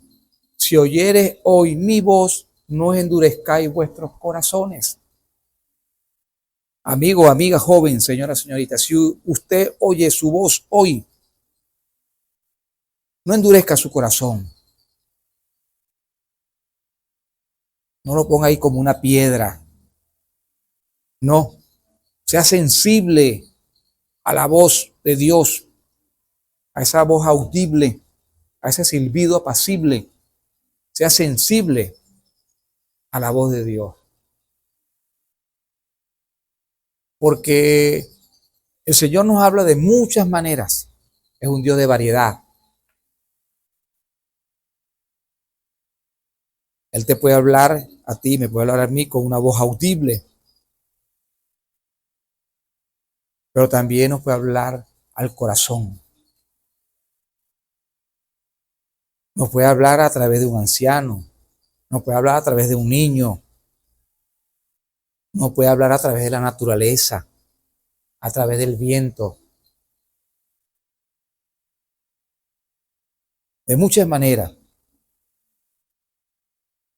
si oyeres hoy mi voz, no endurezcáis vuestros corazones. Amigo, amiga, joven, señora, señorita, si usted oye su voz hoy, no endurezca su corazón. No lo ponga ahí como una piedra. No, sea sensible a la voz de Dios, a esa voz audible, a ese silbido apacible. Sea sensible a la voz de Dios. Porque el Señor nos habla de muchas maneras. Es un Dios de variedad. Él te puede hablar a ti, me puede hablar a mí con una voz audible. Pero también nos puede hablar al corazón. Nos puede hablar a través de un anciano. Nos puede hablar a través de un niño. Nos puede hablar a través de la naturaleza, a través del viento. De muchas maneras.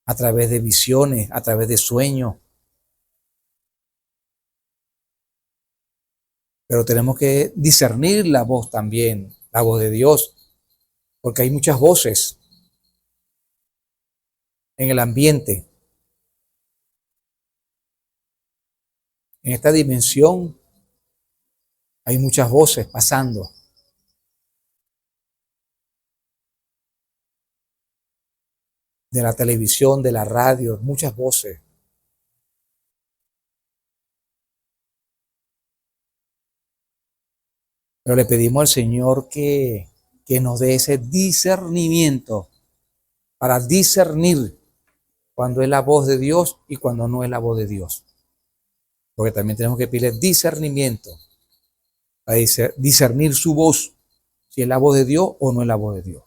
A través de visiones, a través de sueños. Pero tenemos que discernir la voz también, la voz de Dios, porque hay muchas voces en el ambiente. En esta dimensión hay muchas voces pasando. De la televisión, de la radio, muchas voces. Pero le pedimos al Señor que nos dé ese discernimiento para discernir cuando es la voz de Dios y cuando no es la voz de Dios. Porque también tenemos que pedirle discernimiento para discernir su voz, si es la voz de Dios o no es la voz de Dios.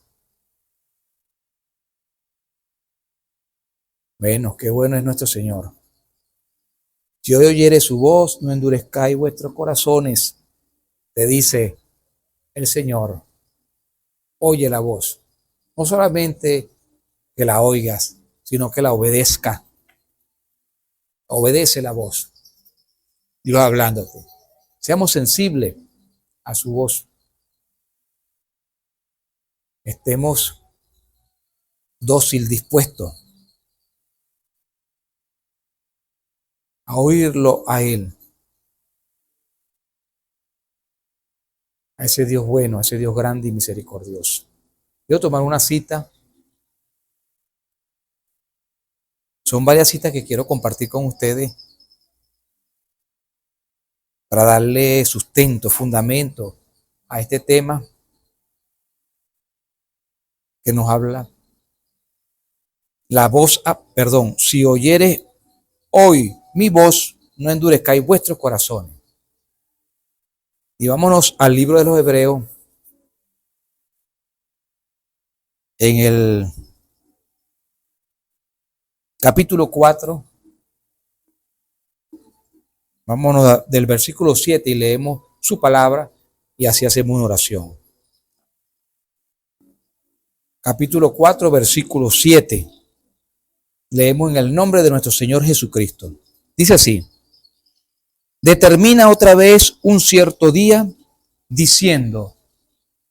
Bueno, qué bueno es nuestro Señor. Si hoy oyere su voz, no endurezcáis vuestros corazones, te dice el Señor. Oye la voz. No solamente que la oigas, sino que la obedezca. Obedece la voz. Dios hablándote. Seamos sensibles a su voz. Estemos dócil, dispuestos a oírlo a Él. A ese Dios bueno, a ese Dios grande y misericordioso. Quiero tomar una cita. Son varias citas que quiero compartir con ustedes para darle sustento, fundamento a este tema que nos habla. La voz, si oyeres hoy mi voz, no endurezcáis vuestros corazones. Y vámonos al libro de los Hebreos, en el capítulo 4, vámonos del versículo 7 y leemos su palabra y así hacemos una oración. Capítulo 4, versículo 7. Leemos en el nombre de nuestro Señor Jesucristo. Dice así: determina otra vez un cierto día, diciendo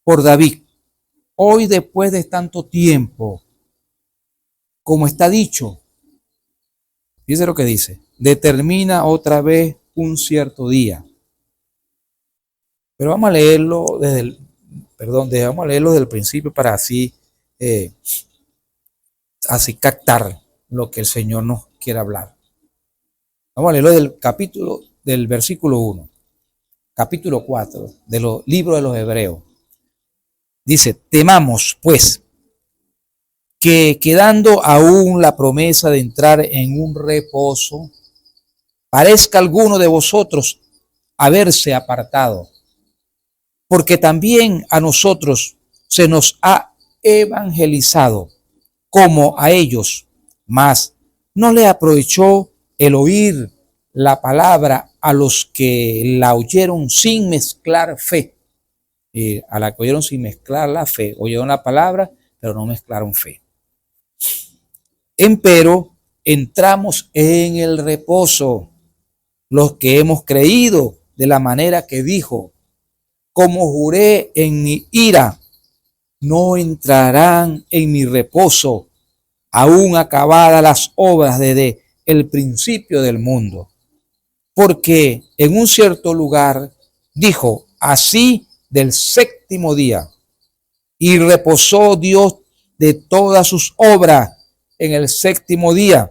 por David, hoy después de tanto tiempo, como está dicho. Fíjese lo que dice: determina otra vez un cierto día. Pero vamos a leerlo vamos a leerlo desde el principio para así captar lo que el Señor nos quiere hablar. Vamos a leerlo del versículo 1, capítulo 4, de los libros de los Hebreos. Dice: temamos, pues, que quedando aún la promesa de entrar en un reposo, parezca alguno de vosotros haberse apartado, porque también a nosotros se nos ha evangelizado como a ellos, mas no le aprovechó el oír la palabra a los que la oyeron sin mezclar fe. A la que oyeron sin mezclar la fe, oyeron la palabra, pero no mezclaron fe. Empero entramos en el reposo, los que hemos creído de la manera que dijo, como juré en mi ira, no entrarán en mi reposo, aún acabadas las obras desde el principio del mundo. Porque en un cierto lugar dijo así del séptimo día, y reposó Dios de todas sus obras en el séptimo día.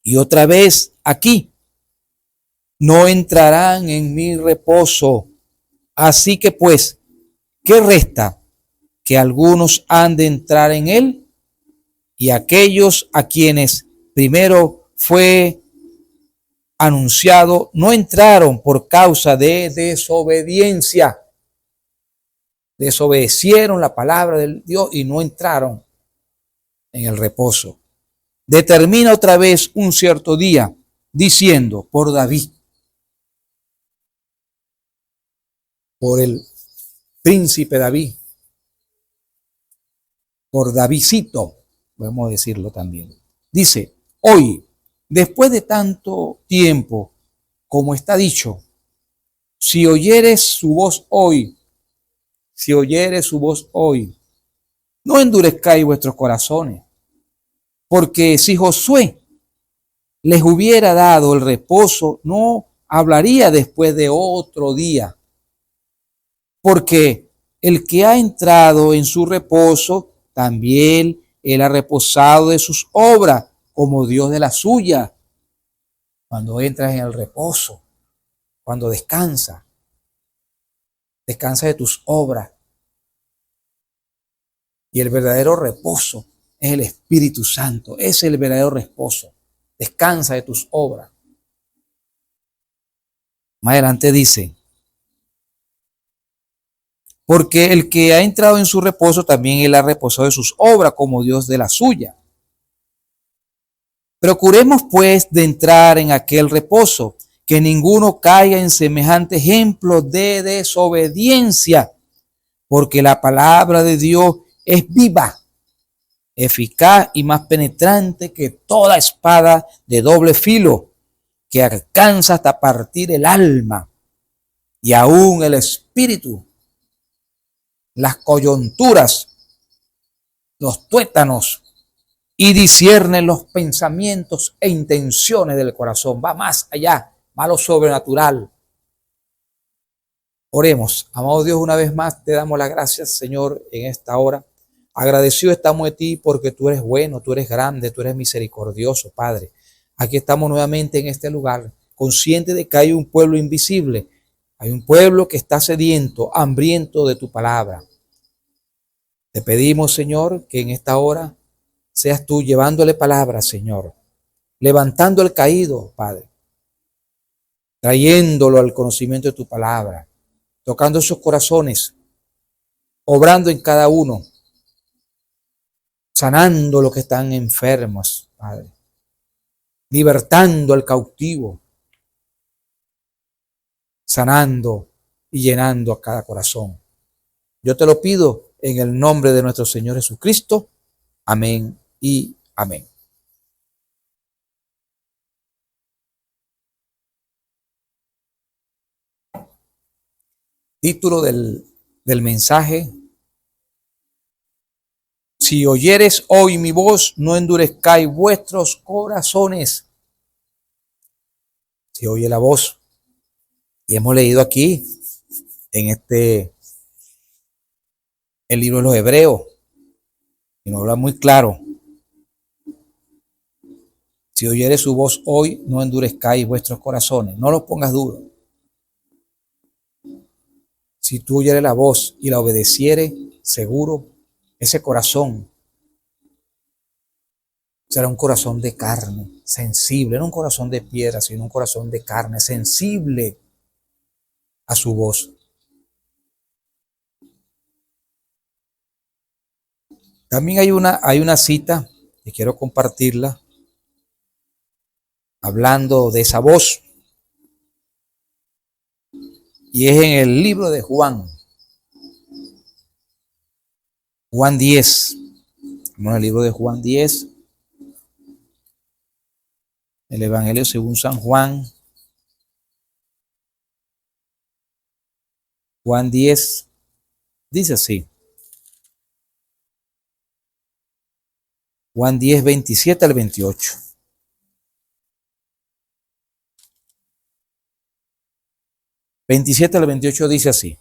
Y otra vez aquí, no entrarán en mi reposo. Así que pues, ¿qué resta? Que algunos han de entrar en él, y aquellos a quienes primero fue anunciado no entraron por causa de desobediencia. Desobedecieron la palabra del Dios y no entraron en el reposo. Determina otra vez un cierto día, diciendo por David, por el príncipe David, por Davidcito, podemos decirlo también. Dice, hoy, después de tanto tiempo, como está dicho, si oyeres su voz hoy, no endurezcáis vuestros corazones, porque si Josué les hubiera dado el reposo, no hablaría después de otro día, porque el que ha entrado en su reposo, también él ha reposado de sus obras, como Dios de la suya. Cuando entras en el reposo, cuando descansa de tus obras. Y el verdadero reposo es el Espíritu Santo. Ese es el verdadero reposo. Descansa de tus obras. Más adelante dice, porque el que ha entrado en su reposo, también él ha reposado de sus obras, como Dios de la suya. Procuremos pues de entrar en aquel reposo, que ninguno caiga en semejante ejemplo de desobediencia, porque la palabra de Dios es viva, eficaz y más penetrante que toda espada de doble filo, que alcanza hasta partir el alma y aún el espíritu, las coyunturas, los tuétanos, y discierne los pensamientos e intenciones del corazón. Va más allá, va a lo sobrenatural. Oremos. Amado Dios, una vez más te damos las gracias, Señor, en esta hora. Agradecidos estamos de ti porque tú eres bueno, tú eres grande, tú eres misericordioso, Padre. Aquí estamos nuevamente en este lugar, conscientes de que hay un pueblo invisible. Hay un pueblo que está sediento, hambriento de tu palabra. Te pedimos, Señor, que en esta hora seas tú llevándole palabra, Señor, levantando el caído, Padre, trayéndolo al conocimiento de tu palabra, tocando esos corazones, obrando en cada uno, sanando los que están enfermos, Padre, libertando al cautivo, sanando y llenando a cada corazón. Yo te lo pido en el nombre de nuestro Señor Jesucristo. Amén y amén. Título del mensaje: si oyeres hoy mi voz, no endurezcáis vuestros corazones. Si oye la voz. Y hemos leído aquí, en el libro de los Hebreos, y nos habla muy claro. Si oyeres su voz hoy, no endurezcáis vuestros corazones. No los pongas duros. Si tú oyeres la voz y la obedecieres, seguro, ese corazón será un corazón de carne, sensible, no un corazón de piedra, sino un corazón de carne, sensible a su voz. También hay una cita que quiero compartirla, hablando de esa voz, y es en el libro de Juan 10. Vamos al libro de Juan 10, el Evangelio según San Juan. Juan 10 dice así. Juan 10, 27 al 28. Al 28 dice así.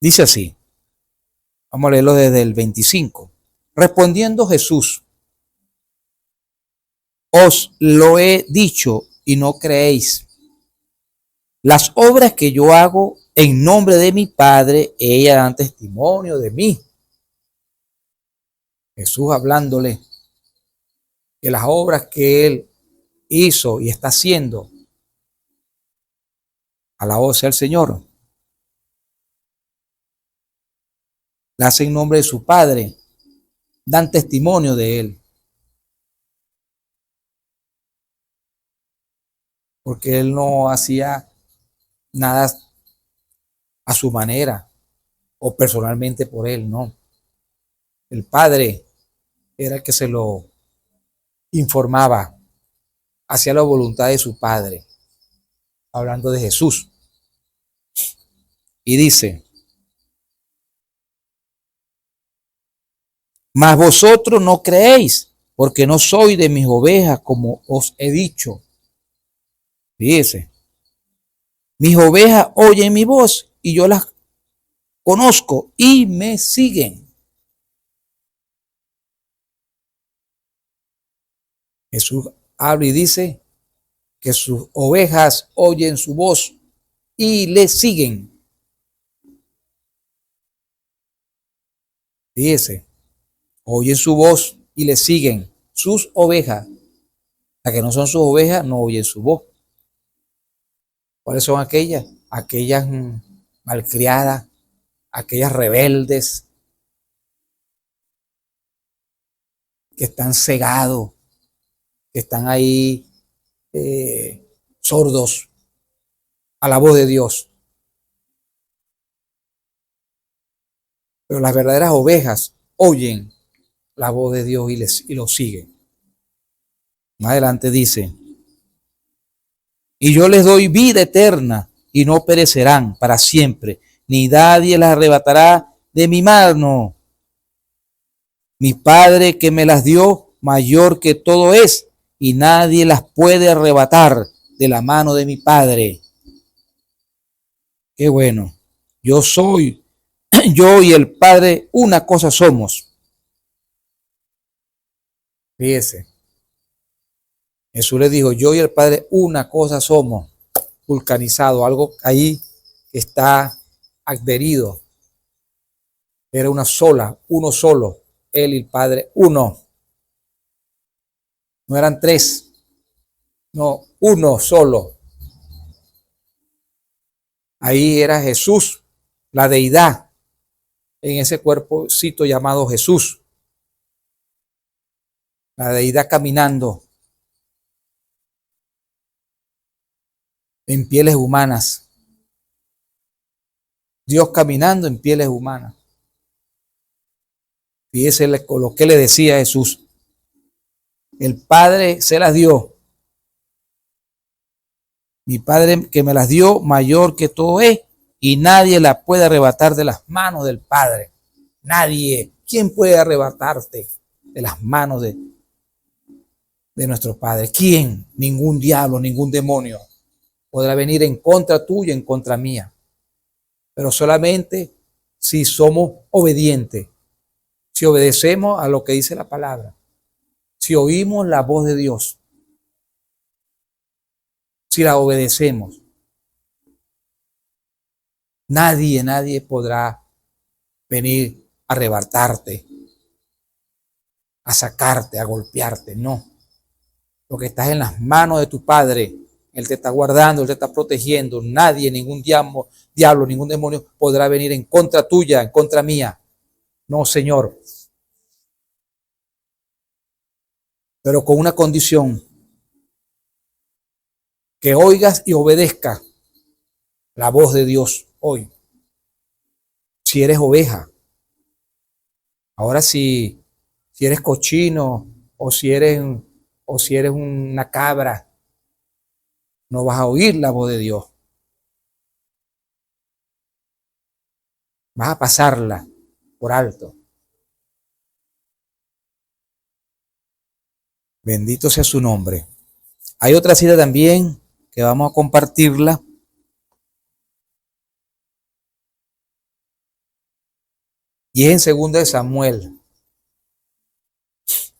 Dice así. Vamos a leerlo desde el 25. Respondiendo Jesús: os lo he dicho y no creéis. Las obras que yo hago en nombre de mi Padre, ellas dan testimonio de mí. Jesús hablándole que las obras que él hizo y está haciendo, alabado sea el Señor, las hace en nombre de su Padre, dan testimonio de él. Porque él no hacía nada a su manera o personalmente por él, no. El Padre era el que se lo informaba, hacía la voluntad de su Padre, hablando de Jesús. Y dice: mas vosotros no creéis, porque no soy de mis ovejas, como os he dicho. Fíjese, mis ovejas oyen mi voz y yo las conozco y me siguen. Jesús habla y dice que sus ovejas oyen su voz y le siguen. Fíjese, oyen su voz y le siguen sus ovejas. Las que no son sus ovejas no oyen su voz. ¿Cuáles son aquellas? Aquellas malcriadas, aquellas rebeldes, que están cegados, que están ahí sordos a la voz de Dios. Pero las verdaderas ovejas oyen la voz de Dios y lo siguen. Más adelante dice: y yo les doy vida eterna y no perecerán para siempre, ni nadie las arrebatará de mi mano. Mi Padre que me las dio, mayor que todo es, y nadie las puede arrebatar de la mano de mi Padre. Qué bueno. Yo y el Padre, una cosa somos. Fíjese. Jesús le dijo: yo y el Padre, una cosa somos. Vulcanizado, algo ahí está adherido. Era una sola, uno solo. Él y el Padre, uno. No eran tres, no, uno solo. Ahí era Jesús, la deidad, en ese cuerpocito llamado Jesús, la deidad caminando en pieles humanas. Dios caminando en pieles humanas. Fíjese lo que le decía Jesús. El Padre se las dio. Mi Padre que me las dio, mayor que todo es, y nadie la puede arrebatar de las manos del Padre. Nadie. ¿Quién puede arrebatarte de las manos de nuestro Padre? ¿Quién? Ningún diablo, ningún demonio podrá venir en contra tuya, en contra mía. Pero solamente si somos obedientes, si obedecemos a lo que dice la palabra, si oímos la voz de Dios, si la obedecemos, nadie podrá venir a arrebatarte, a sacarte, a golpearte. No. Lo que estás en las manos de tu Padre, Él te está guardando, Él te está protegiendo. Nadie, ningún diablo, ningún demonio podrá venir en contra tuya, en contra mía. No, Señor. Pero con una condición: que oigas y obedezcas la voz de Dios hoy. Si eres oveja. Ahora si eres cochino o si eres una cabra, no vas a oír la voz de Dios. Vas a pasarla por alto. Bendito sea su nombre. Hay otra cita también que vamos a compartirla. Y es en 2 de Samuel.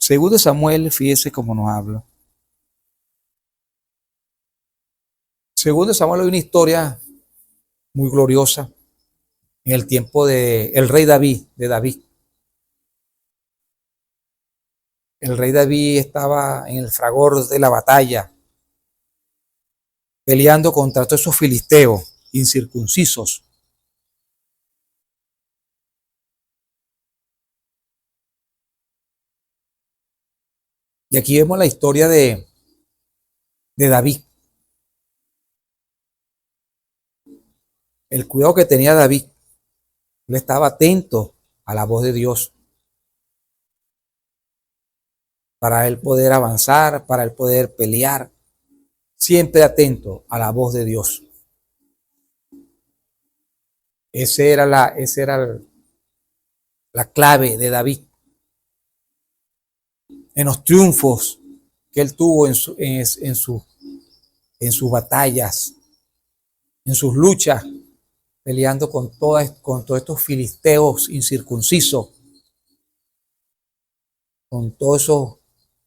2 de Samuel, fíjese cómo nos habla. 2 de Samuel hay una historia muy gloriosa en el tiempo del rey David, de David. El rey David estaba en el fragor de la batalla, peleando contra todos esos filisteos incircuncisos. Y aquí vemos la historia de David. El cuidado que tenía David. Él estaba atento a la voz de Dios, para él poder avanzar, para él poder pelear, siempre atento a la voz de Dios. Esa era la clave de David. En los triunfos que él tuvo en sus batallas, en sus luchas, peleando con todos estos filisteos incircuncisos, con todos esos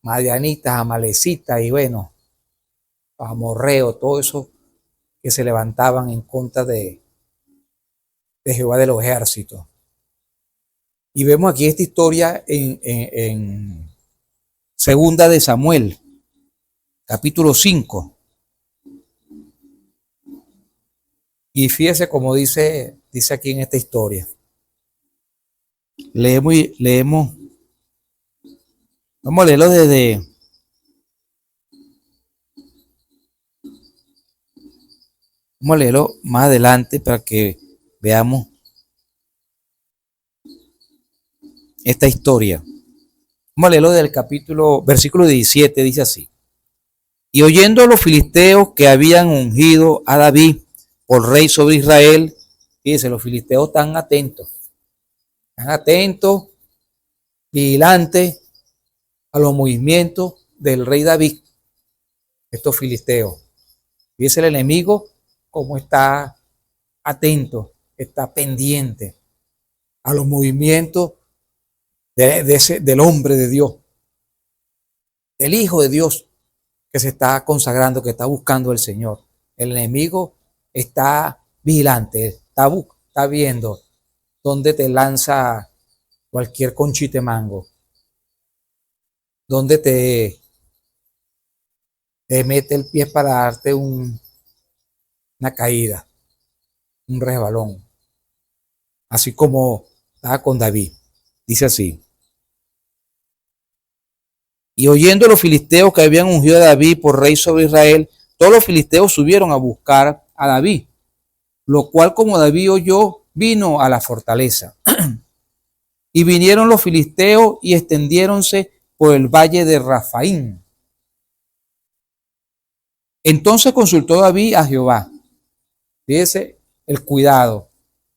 madianitas, amalecitas y bueno, amorreos, todo eso que se levantaban en contra de Jehová de los ejércitos. Y vemos aquí esta historia en 2 de Samuel, capítulo 5. Y fíjese como dice aquí en esta historia. Leemos. Vamos a leerlo Vamos a leerlo más adelante para que veamos esta historia. Vamos a leerlo del versículo 17, dice así. Y oyendo a los filisteos que habían ungido a David por rey sobre Israel, fíjense, los filisteos están atentos, vigilantes a los movimientos del rey David, estos filisteos. Fíjense el enemigo cómo está atento, está pendiente a los movimientos del hombre de Dios, del Hijo de Dios que se está consagrando, que está buscando el Señor. El enemigo está vigilante, está viendo dónde te lanza cualquier conchite mango, dónde te mete el pie para darte una caída. un resbalón, así como estaba con David. Dice así: y oyendo los filisteos que habían ungido a David por rey sobre Israel, todos los filisteos subieron a buscar a David, lo cual, como David oyó, vino a la fortaleza. Y vinieron los filisteos y extendiéronse por el valle de Rafaín. Entonces consultó David a Jehová. Fíjese el cuidado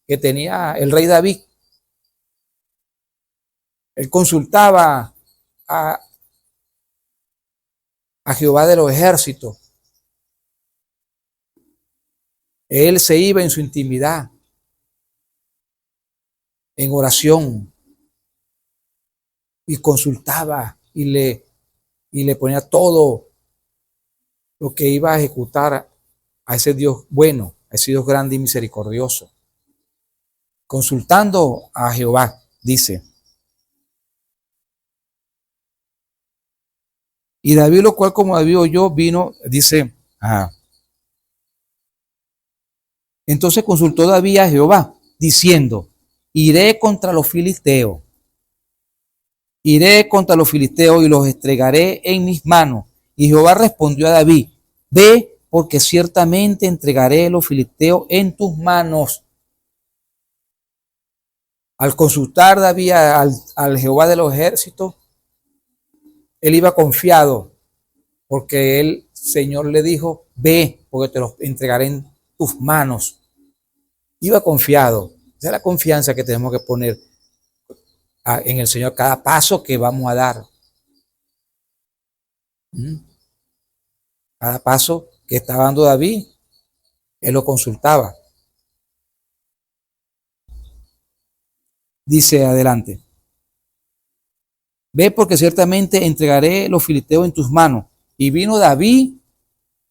que tenía el rey David. Él consultaba a Jehová de los ejércitos. Él se iba en su intimidad, en oración, y consultaba y le ponía todo lo que iba a ejecutar a ese Dios bueno, a ese Dios grande y misericordioso. Consultando a Jehová, dice: y David, lo cual, como David oyó, vino, dice, entonces consultó David a Jehová, diciendo: iré contra los filisteos y los entregaré en mis manos. Y Jehová respondió a David: ve, porque ciertamente entregaré los filisteos en tus manos. Al consultar David al Jehová de los ejércitos, él iba confiado, porque el Señor le dijo: ve, porque te los entregaré en tus manos. Iba confiado. Esa es la confianza que tenemos que poner en el Señor cada paso que vamos a dar. Cada paso que estaba dando David, él lo consultaba. Dice adelante: ve, porque ciertamente entregaré los filisteos en tus manos. Y vino David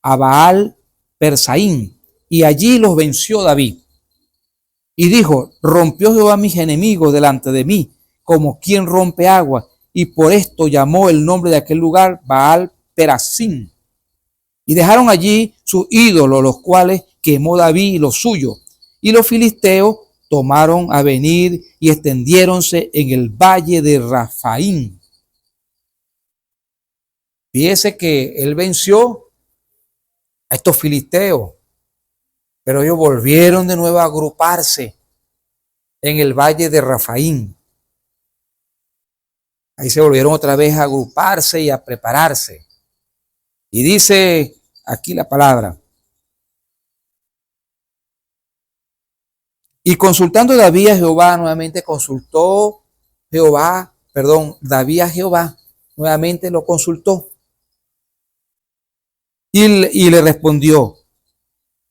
a Baal Persaín, y allí los venció David. Y dijo: rompió Jehová mis enemigos delante de mí, como quien rompe agua. Y por esto llamó el nombre de aquel lugar Baal Perasín. Y dejaron allí sus ídolos, los cuales quemó David y los suyos. Y los filisteos tomaron a venir y extendiéronse en el valle de Rafaín. Fíjese que él venció a estos filisteos, pero ellos volvieron de nuevo a agruparse en el valle de Rafaín. Ahí se volvieron otra vez a agruparse y a prepararse. Y dice aquí la palabra: y consultando David a Jehová, nuevamente David a Jehová, nuevamente lo consultó. Y le respondió,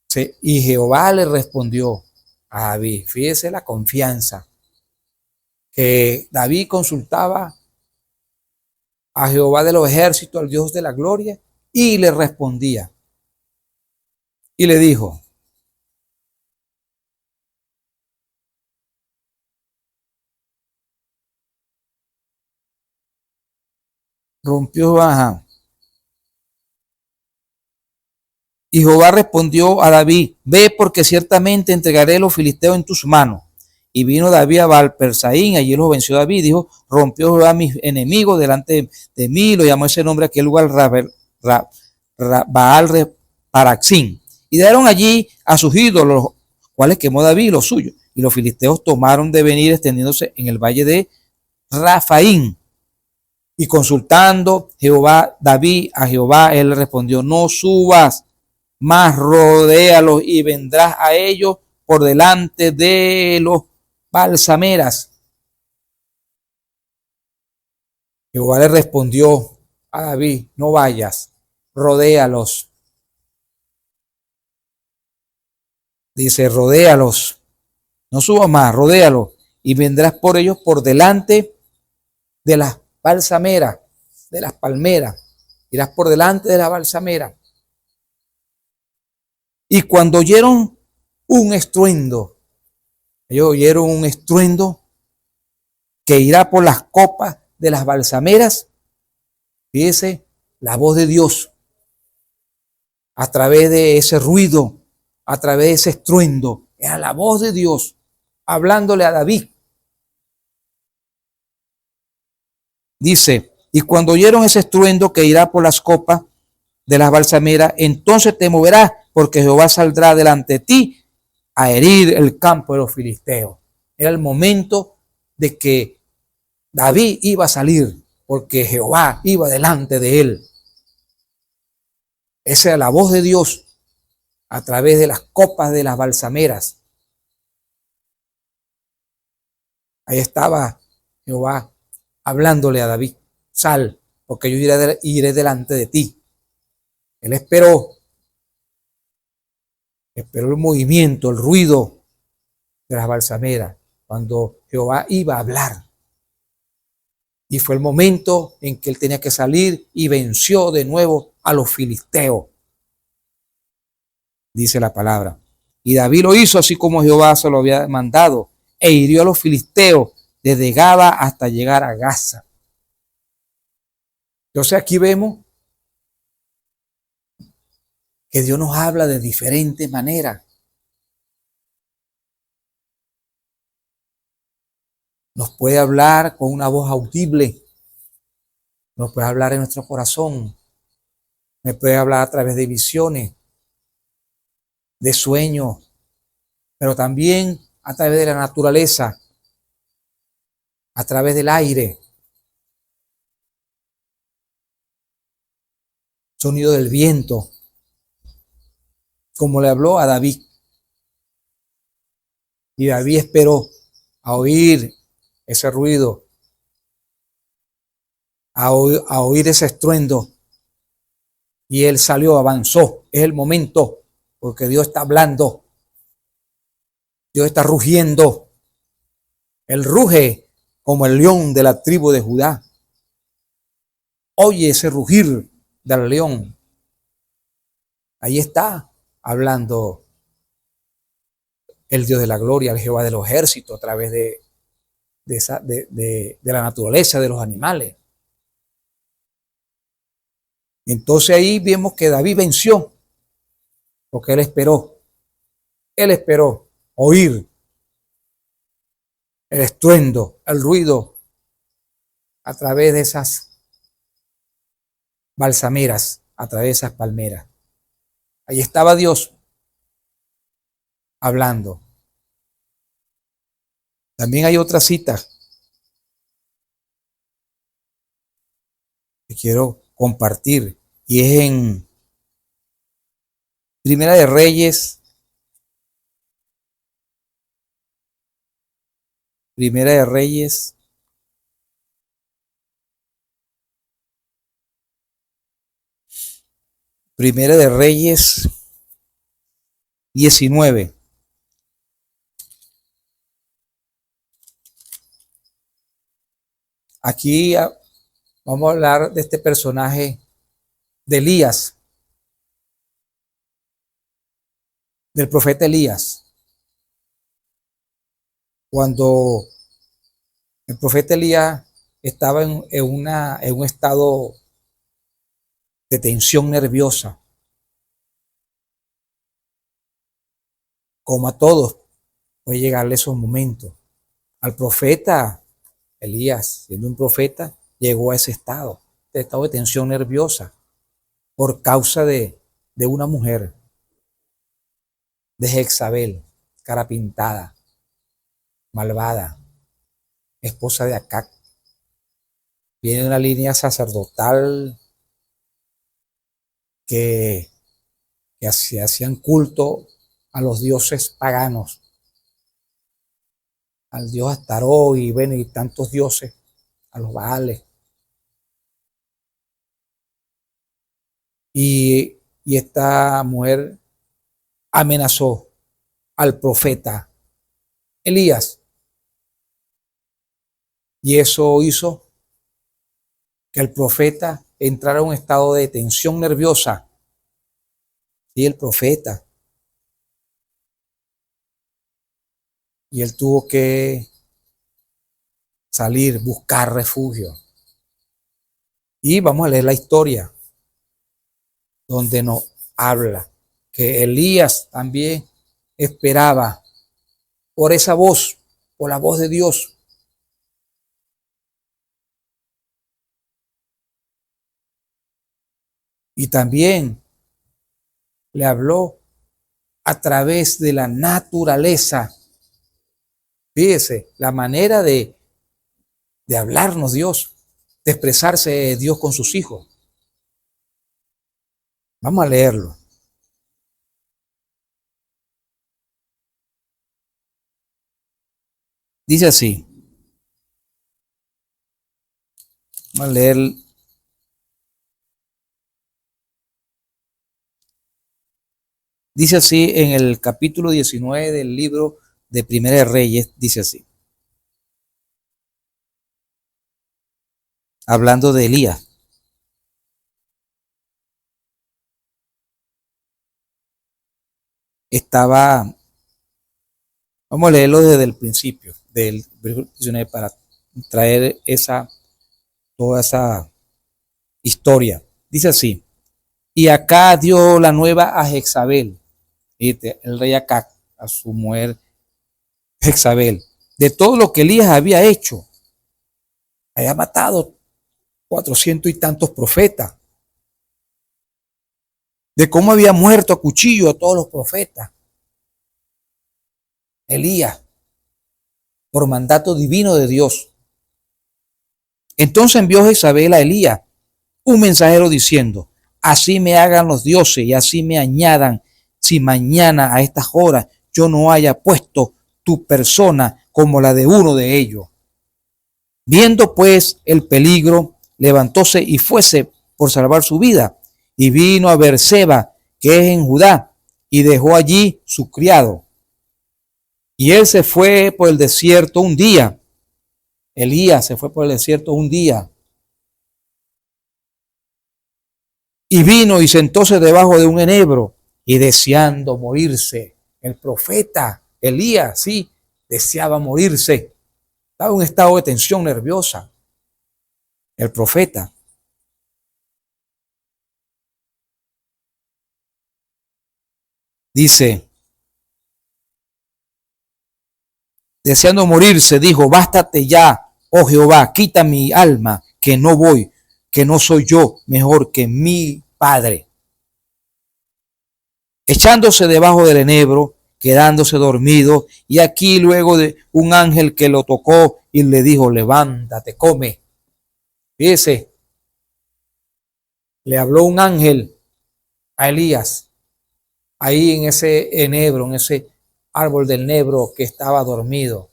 ¿sí? Y Jehová le respondió a David. Fíjese la confianza que David consultaba a Jehová de los ejércitos, al Dios de la gloria, y le respondía. Y le dijo: rompió baja. Y Jehová respondió a David: ve, porque ciertamente entregaré los filisteos en tus manos. Y vino David a Baal-Persaín, allí los venció David. Dijo: rompió Jehová mis enemigos delante de mí. Lo llamó ese nombre aquel lugar Baal-Paraxín. Y dieron allí a sus ídolos, los cuales quemó David y los suyos. Y los filisteos tomaron de venir, extendiéndose en el valle de Rafaín. Y consultando David a Jehová, él le respondió: no subas, mas rodéalos y vendrás a ellos por delante de los balsameras. Jehová le respondió a David: no vayas, rodéalos. Dice: rodéalos, no subas más, rodéalos y vendrás por ellos por delante de las balsameras, de las palmeras. Irás por delante de la balsamera. Y cuando oyeron un estruendo, ellos oyeron un estruendo que irá por las copas de las balsameras. Fíjese la voz de Dios a través de ese ruido, a través de ese estruendo. Era la voz de Dios hablándole a David. Dice, y cuando oyeron ese estruendo que irá por las copas de las balsameras, entonces te moverás, porque Jehová saldrá delante de ti a herir el campo de los filisteos. Era el momento de que David iba a salir, porque Jehová iba delante de él. Esa era la voz de Dios a través de las copas de las balsameras. Ahí estaba Jehová hablándole a David, sal, porque yo iré delante de ti. Él esperó el movimiento, el ruido de las balsameras, cuando Jehová iba a hablar. Y fue el momento en que él tenía que salir y venció de nuevo a los filisteos, dice la palabra. Y David lo hizo así como Jehová se lo había mandado, e hirió a los filisteos desde Gaba hasta llegar a Gaza. Entonces aquí vemos que Dios nos habla de diferentes maneras. Nos puede hablar con una voz audible, nos puede hablar en nuestro corazón, nos puede hablar a través de visiones, de sueños, pero también a través de la naturaleza, a través del aire, sonido del viento, como le habló a David. Y David esperó a oír ese ruido, a oír ese estruendo, y él salió, avanzó. Es el momento, porque Dios está hablando, Dios está rugiendo. Él ruge como el león de la tribu de Judá. Oye ese rugir del león. Ahí está hablando el Dios de la gloria, el Jehová de los ejércitos, a través de la naturaleza, de los animales. Entonces ahí vemos que David venció, porque él esperó oír el estruendo, el ruido a través de esas balsameras, a través de esas palmeras. Ahí estaba Dios hablando. También hay otra cita que quiero compartir, y es en Primera de Reyes, Primera de Reyes, Primera de Reyes 19. Aquí vamos a hablar de este personaje de Elías, del profeta Elías. Cuando el profeta Elías estaba en un estado de tensión nerviosa, como a todos puede llegarle esos momentos. Al profeta Elías, siendo un profeta, llegó a ese estado de tensión nerviosa por causa de una mujer, de Jezabel, cara pintada, malvada, esposa de Acab. Viene de una línea sacerdotal que hacían culto a los dioses paganos, al dios Astaró y tantos dioses, a los Baales. Y esta mujer amenazó al profeta Elías. Y eso hizo que el profeta entrara en un estado de tensión nerviosa. Y el profeta. Y él tuvo que salir, buscar refugio. Y vamos a leer la historia, donde nos habla que Elías también esperaba por esa voz, por la voz de Dios. Y también le habló a través de la naturaleza. Fíjese, la manera de hablarnos Dios, de expresarse Dios con sus hijos. Vamos a leerlo. Dice así. Vamos a leer. Dice así en el capítulo 19 del libro de Primera de Reyes, dice así. Hablando de Elías. Vamos a leerlo desde el principio del versículo 19 para traer toda esa historia. Dice así: y acá dio la nueva a Jezabel, el rey Acac, a su mujer Jezabel, de todo lo que Elías había hecho. Había matado 400 y tantos profetas, de cómo había muerto a cuchillo a todos los profetas. Elías, por mandato divino de Dios. Entonces envió Jezabel a Elías un mensajero diciendo: así me hagan los dioses y así me añadan, si mañana a estas horas yo no haya puesto tu persona como la de uno de ellos. Viendo pues el peligro, levantóse y fuese por salvar su vida, y vino a Beerseba, que es en Judá, y dejó allí su criado. Y él se fue por el desierto un día. Elías se fue por el desierto un día. Y vino y sentóse debajo de un enebro, y deseando morirse. El profeta Elías, sí, deseaba morirse. Estaba en un estado de tensión nerviosa. El profeta. Dice, deseando morirse, dijo: bástate ya, oh Jehová, quita mi alma, que no voy, que no soy yo mejor que mi padre. Echándose debajo del enebro, quedándose dormido, y aquí luego de un ángel que lo tocó y le dijo: levántate, come. Fíjese, le habló un ángel a Elías, ahí en ese enebro, en ese árbol del enebro que estaba dormido.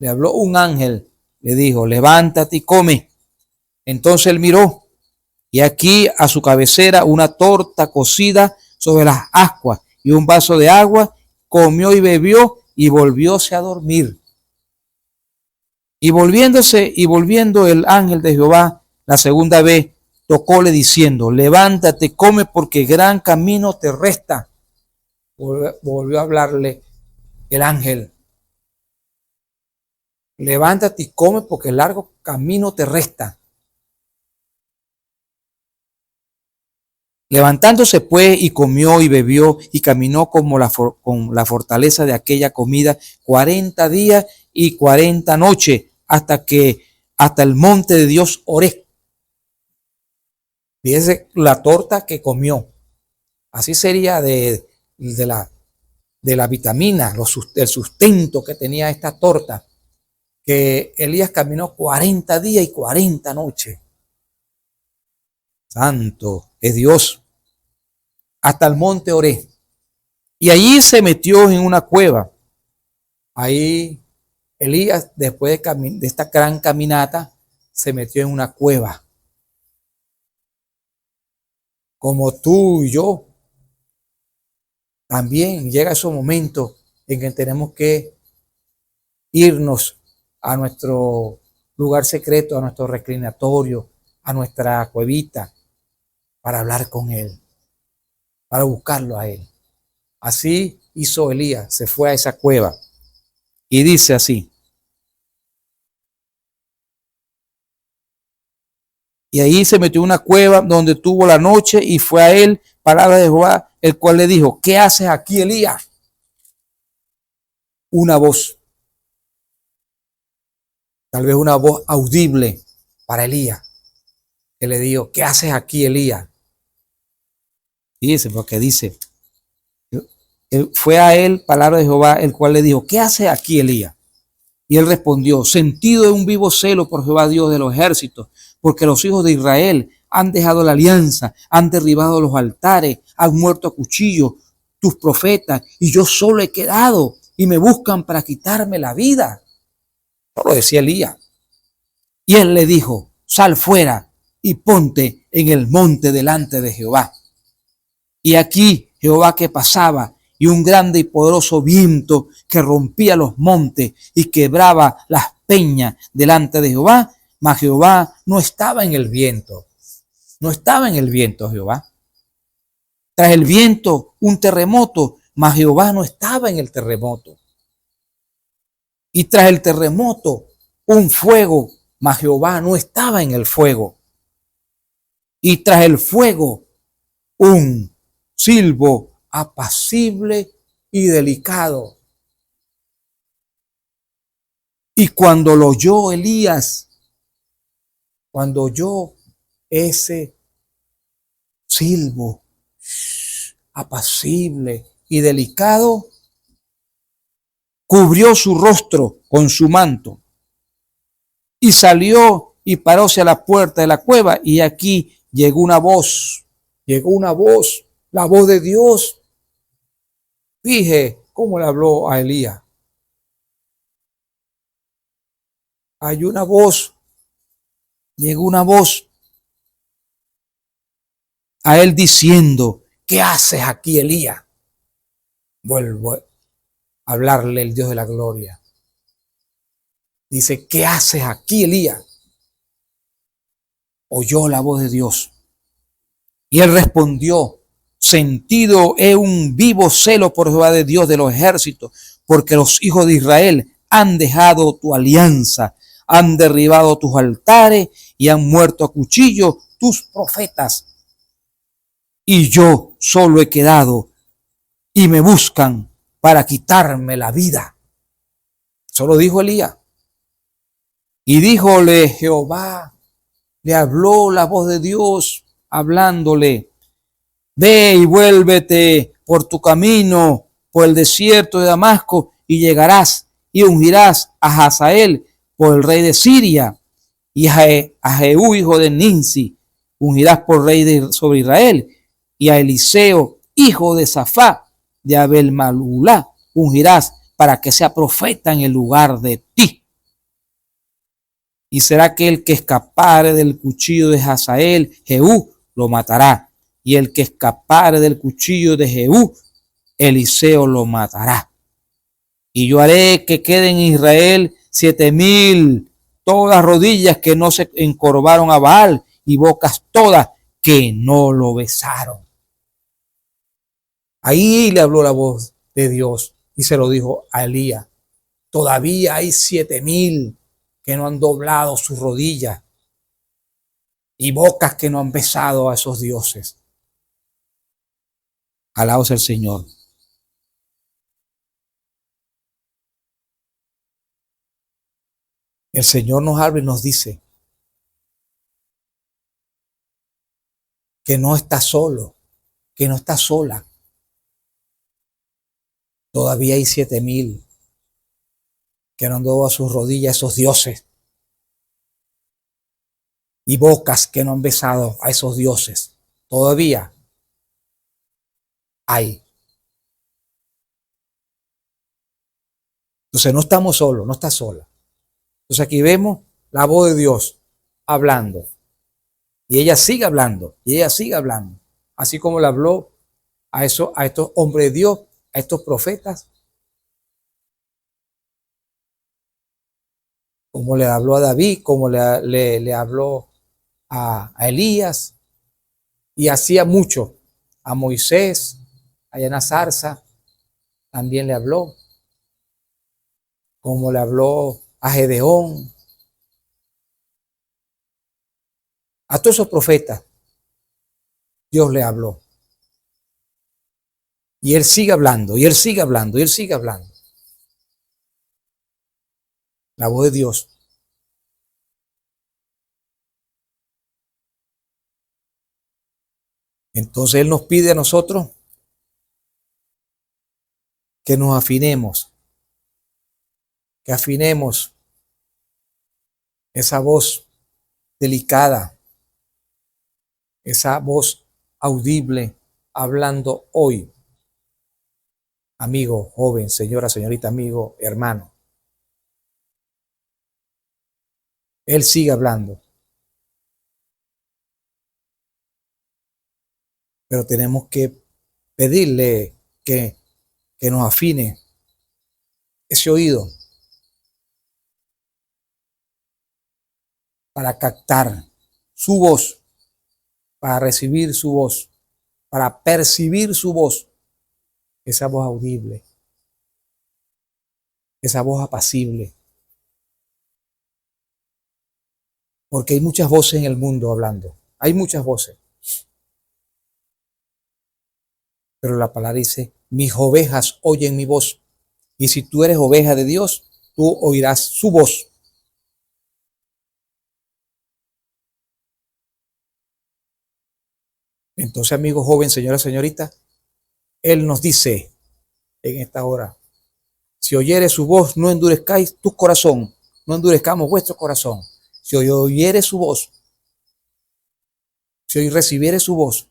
Le habló un ángel, le dijo: levántate y come. Entonces él miró, y aquí a su cabecera una torta cocida sobre las ascuas y un vaso de agua. Comió y bebió y volvióse a dormir. Y volviendo el ángel de Jehová la segunda vez, tocóle diciendo: levántate, come, porque gran camino te resta. Volvió a hablarle el ángel: levántate y come, porque largo camino te resta. Levantándose pues, y comió y bebió, y caminó con la fortaleza de aquella comida 40 días y 40 noches, hasta el monte de Dios Horeb. Fíjese la torta que comió. Así sería de la vitamina, el sustento que tenía esta torta, que Elías caminó 40 días y 40 noches. Santo es Dios. Hasta el monte Horeb. Y allí se metió en una cueva. Ahí Elías, después de esta gran caminata, se metió en una cueva. Como tú y yo, también llega ese momento en que tenemos que irnos a nuestro lugar secreto, a nuestro reclinatorio, a nuestra cuevita, para hablar con Él, para buscarlo a Él. Así hizo Elías, se fue a esa cueva. Y dice así: y ahí se metió en una cueva donde tuvo la noche, y fue a él palabra de Jehová, el cual le dijo: ¿qué haces aquí, Elías? una voz, tal vez una voz audible para Elías, que le dijo, ¿qué haces aquí, Elías? Fíjese, porque dice, fue a él palabra de Jehová, el cual le dijo, ¿qué haces aquí, Elías? Y él respondió, sentido de un vivo celo por Jehová Dios de los ejércitos, porque los hijos de Israel han dejado la alianza, han derribado los altares, han muerto a cuchillo tus profetas, y yo solo he quedado, y me buscan para quitarme la vida. Eso lo decía Elías. Y él le dijo, sal fuera y ponte en el monte delante de Jehová. Y aquí Jehová que pasaba, y un grande y poderoso viento que rompía los montes y quebraba las peñas delante de Jehová, mas Jehová no estaba en el viento. No estaba en el viento Jehová. Tras el viento un terremoto, mas Jehová no estaba en el terremoto. Y tras el terremoto un fuego, mas Jehová no estaba en el fuego. Y tras el fuego un silbo apacible y delicado. Y cuando lo oyó Elías, cuando oyó ese silbo apacible y delicado, cubrió su rostro con su manto y salió y paróse a la puerta de la cueva, y aquí llegó una voz, la voz de Dios. Fije cómo le habló a Elías. Hay una voz, llegó una voz a él diciendo, ¿qué haces aquí, Elías? Vuelvo a hablarle el Dios de la gloria. Dice, ¿qué haces aquí, Elías? Oyó la voz de Dios. Y él respondió, sentido es un vivo celo por Jehová de Dios de los ejércitos, porque los hijos de Israel han dejado tu alianza, han derribado tus altares y han muerto a cuchillo tus profetas. Y yo solo he quedado y me buscan para quitarme la vida. Solo dijo Elías. Y díjole Jehová, le habló la voz de Dios hablándole, ve y vuélvete por tu camino, por el desierto de Damasco, y llegarás y ungirás a Hazael por el rey de Siria, y a Jehú, hijo de Ninsi, ungirás por rey sobre Israel, y a Eliseo, hijo de Safá, de Abel-Malulá, ungirás para que sea profeta en el lugar de ti. Y será que el que escapare del cuchillo de Hazael, Jehú, lo matará. Y el que escapare del cuchillo de Jehú, Eliseo lo matará. Y yo haré que queden en Israel 7,000, todas rodillas que no se encorvaron a Baal, y bocas todas que no lo besaron. Ahí le habló la voz de Dios y se lo dijo a Elías. Todavía hay 7,000 que no han doblado sus rodillas y bocas que no han besado a esos dioses. Alabado sea el Señor. El Señor nos habla y nos dice que no está solo, que no está sola. Todavía hay 7,000 que no han doblado sus rodillas a esos dioses y bocas que no han besado a esos dioses. Todavía hay. Entonces no estamos solos, no está sola. Entonces aquí vemos la voz de Dios hablando. Y ella sigue hablando, y ella sigue hablando. Así como le habló a estos hombres de Dios, a estos profetas. Como le habló a David, como le habló a Elías. Y hacía mucho. A Moisés, allá en la zarza, también le habló. Como le habló a Gedeón. A todos esos profetas, Dios le habló. Y él sigue hablando, y él sigue hablando, y él sigue hablando. la voz de Dios. Entonces Él nos pide a nosotros que nos afinemos, que afinemos esa voz delicada, esa voz audible, hablando hoy. Amigo, joven, señora, señorita, amigo, hermano. Él sigue hablando. Pero tenemos que pedirle que nos afine ese oído para captar su voz, para recibir su voz, para percibir su voz, esa voz audible, esa voz apacible. Porque hay muchas voces en el mundo hablando, hay muchas voces. Pero la palabra dice, mis ovejas oyen mi voz. Y si tú eres oveja de Dios, tú oirás su voz. Entonces, amigo joven, señora, señorita, Él nos dice en esta hora, si oyeres su voz, no endurezcáis tu corazón, no endurezcamos vuestro corazón. Si oyeres su voz, si hoy recibieres su voz,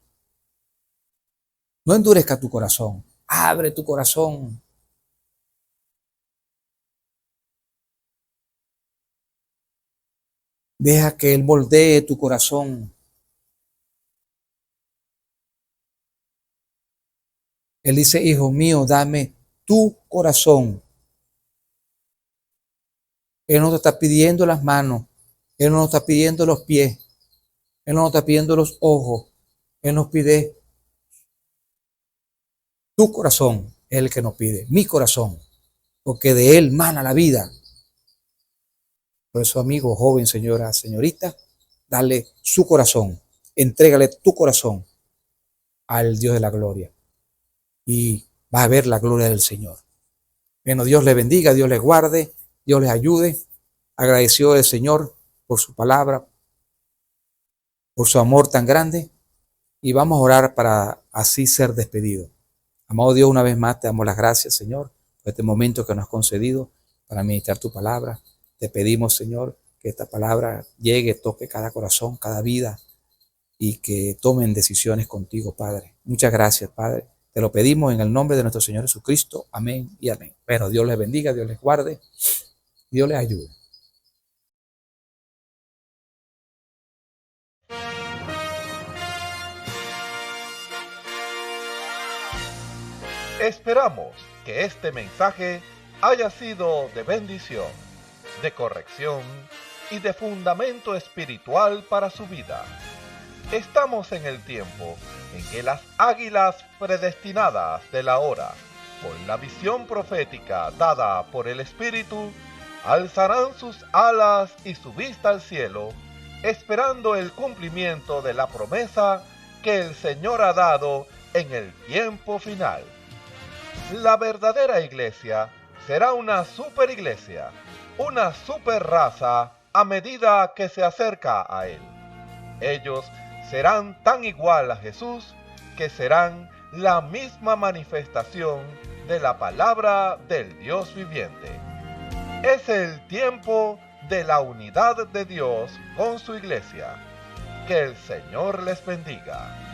no endurezca tu corazón, abre tu corazón. Deja que Él moldee tu corazón. Él dice, hijo mío, dame tu corazón. Él no te está pidiendo las manos, Él no nos está pidiendo los pies, Él no nos está pidiendo los ojos, Él nos pide tu corazón, es el que nos pide, mi corazón, porque de Él mana la vida. Por eso, amigo, joven, señora, señorita, dale su corazón, entrégale tu corazón al Dios de la gloria y vas a ver la gloria del Señor. Bueno, Dios les bendiga, Dios les guarde, Dios les ayude. Agradecido del Señor por su palabra, por su amor tan grande, y vamos a orar para así ser despedidos. Amado Dios, una vez más te damos las gracias, Señor, por este momento que nos has concedido para ministrar tu palabra. Te pedimos, Señor, que esta palabra llegue, toque cada corazón, cada vida, y que tomen decisiones contigo, Padre. Muchas gracias, Padre. Te lo pedimos en el nombre de nuestro Señor Jesucristo. Amén y amén. Pero Dios les bendiga, Dios les guarde, Dios les ayude. Esperamos que este mensaje haya sido de bendición, de corrección y de fundamento espiritual para su vida. Estamos en el tiempo en que las águilas predestinadas de la hora, con la visión profética dada por el Espíritu, alzarán sus alas y su vista al cielo, esperando el cumplimiento de la promesa que el Señor ha dado en el tiempo final. La verdadera iglesia será una superiglesia, una super raza a medida que se acerca a Él. Ellos serán tan igual a Jesús que serán la misma manifestación de la palabra del Dios viviente. Es el tiempo de la unidad de Dios con su iglesia. Que el Señor les bendiga.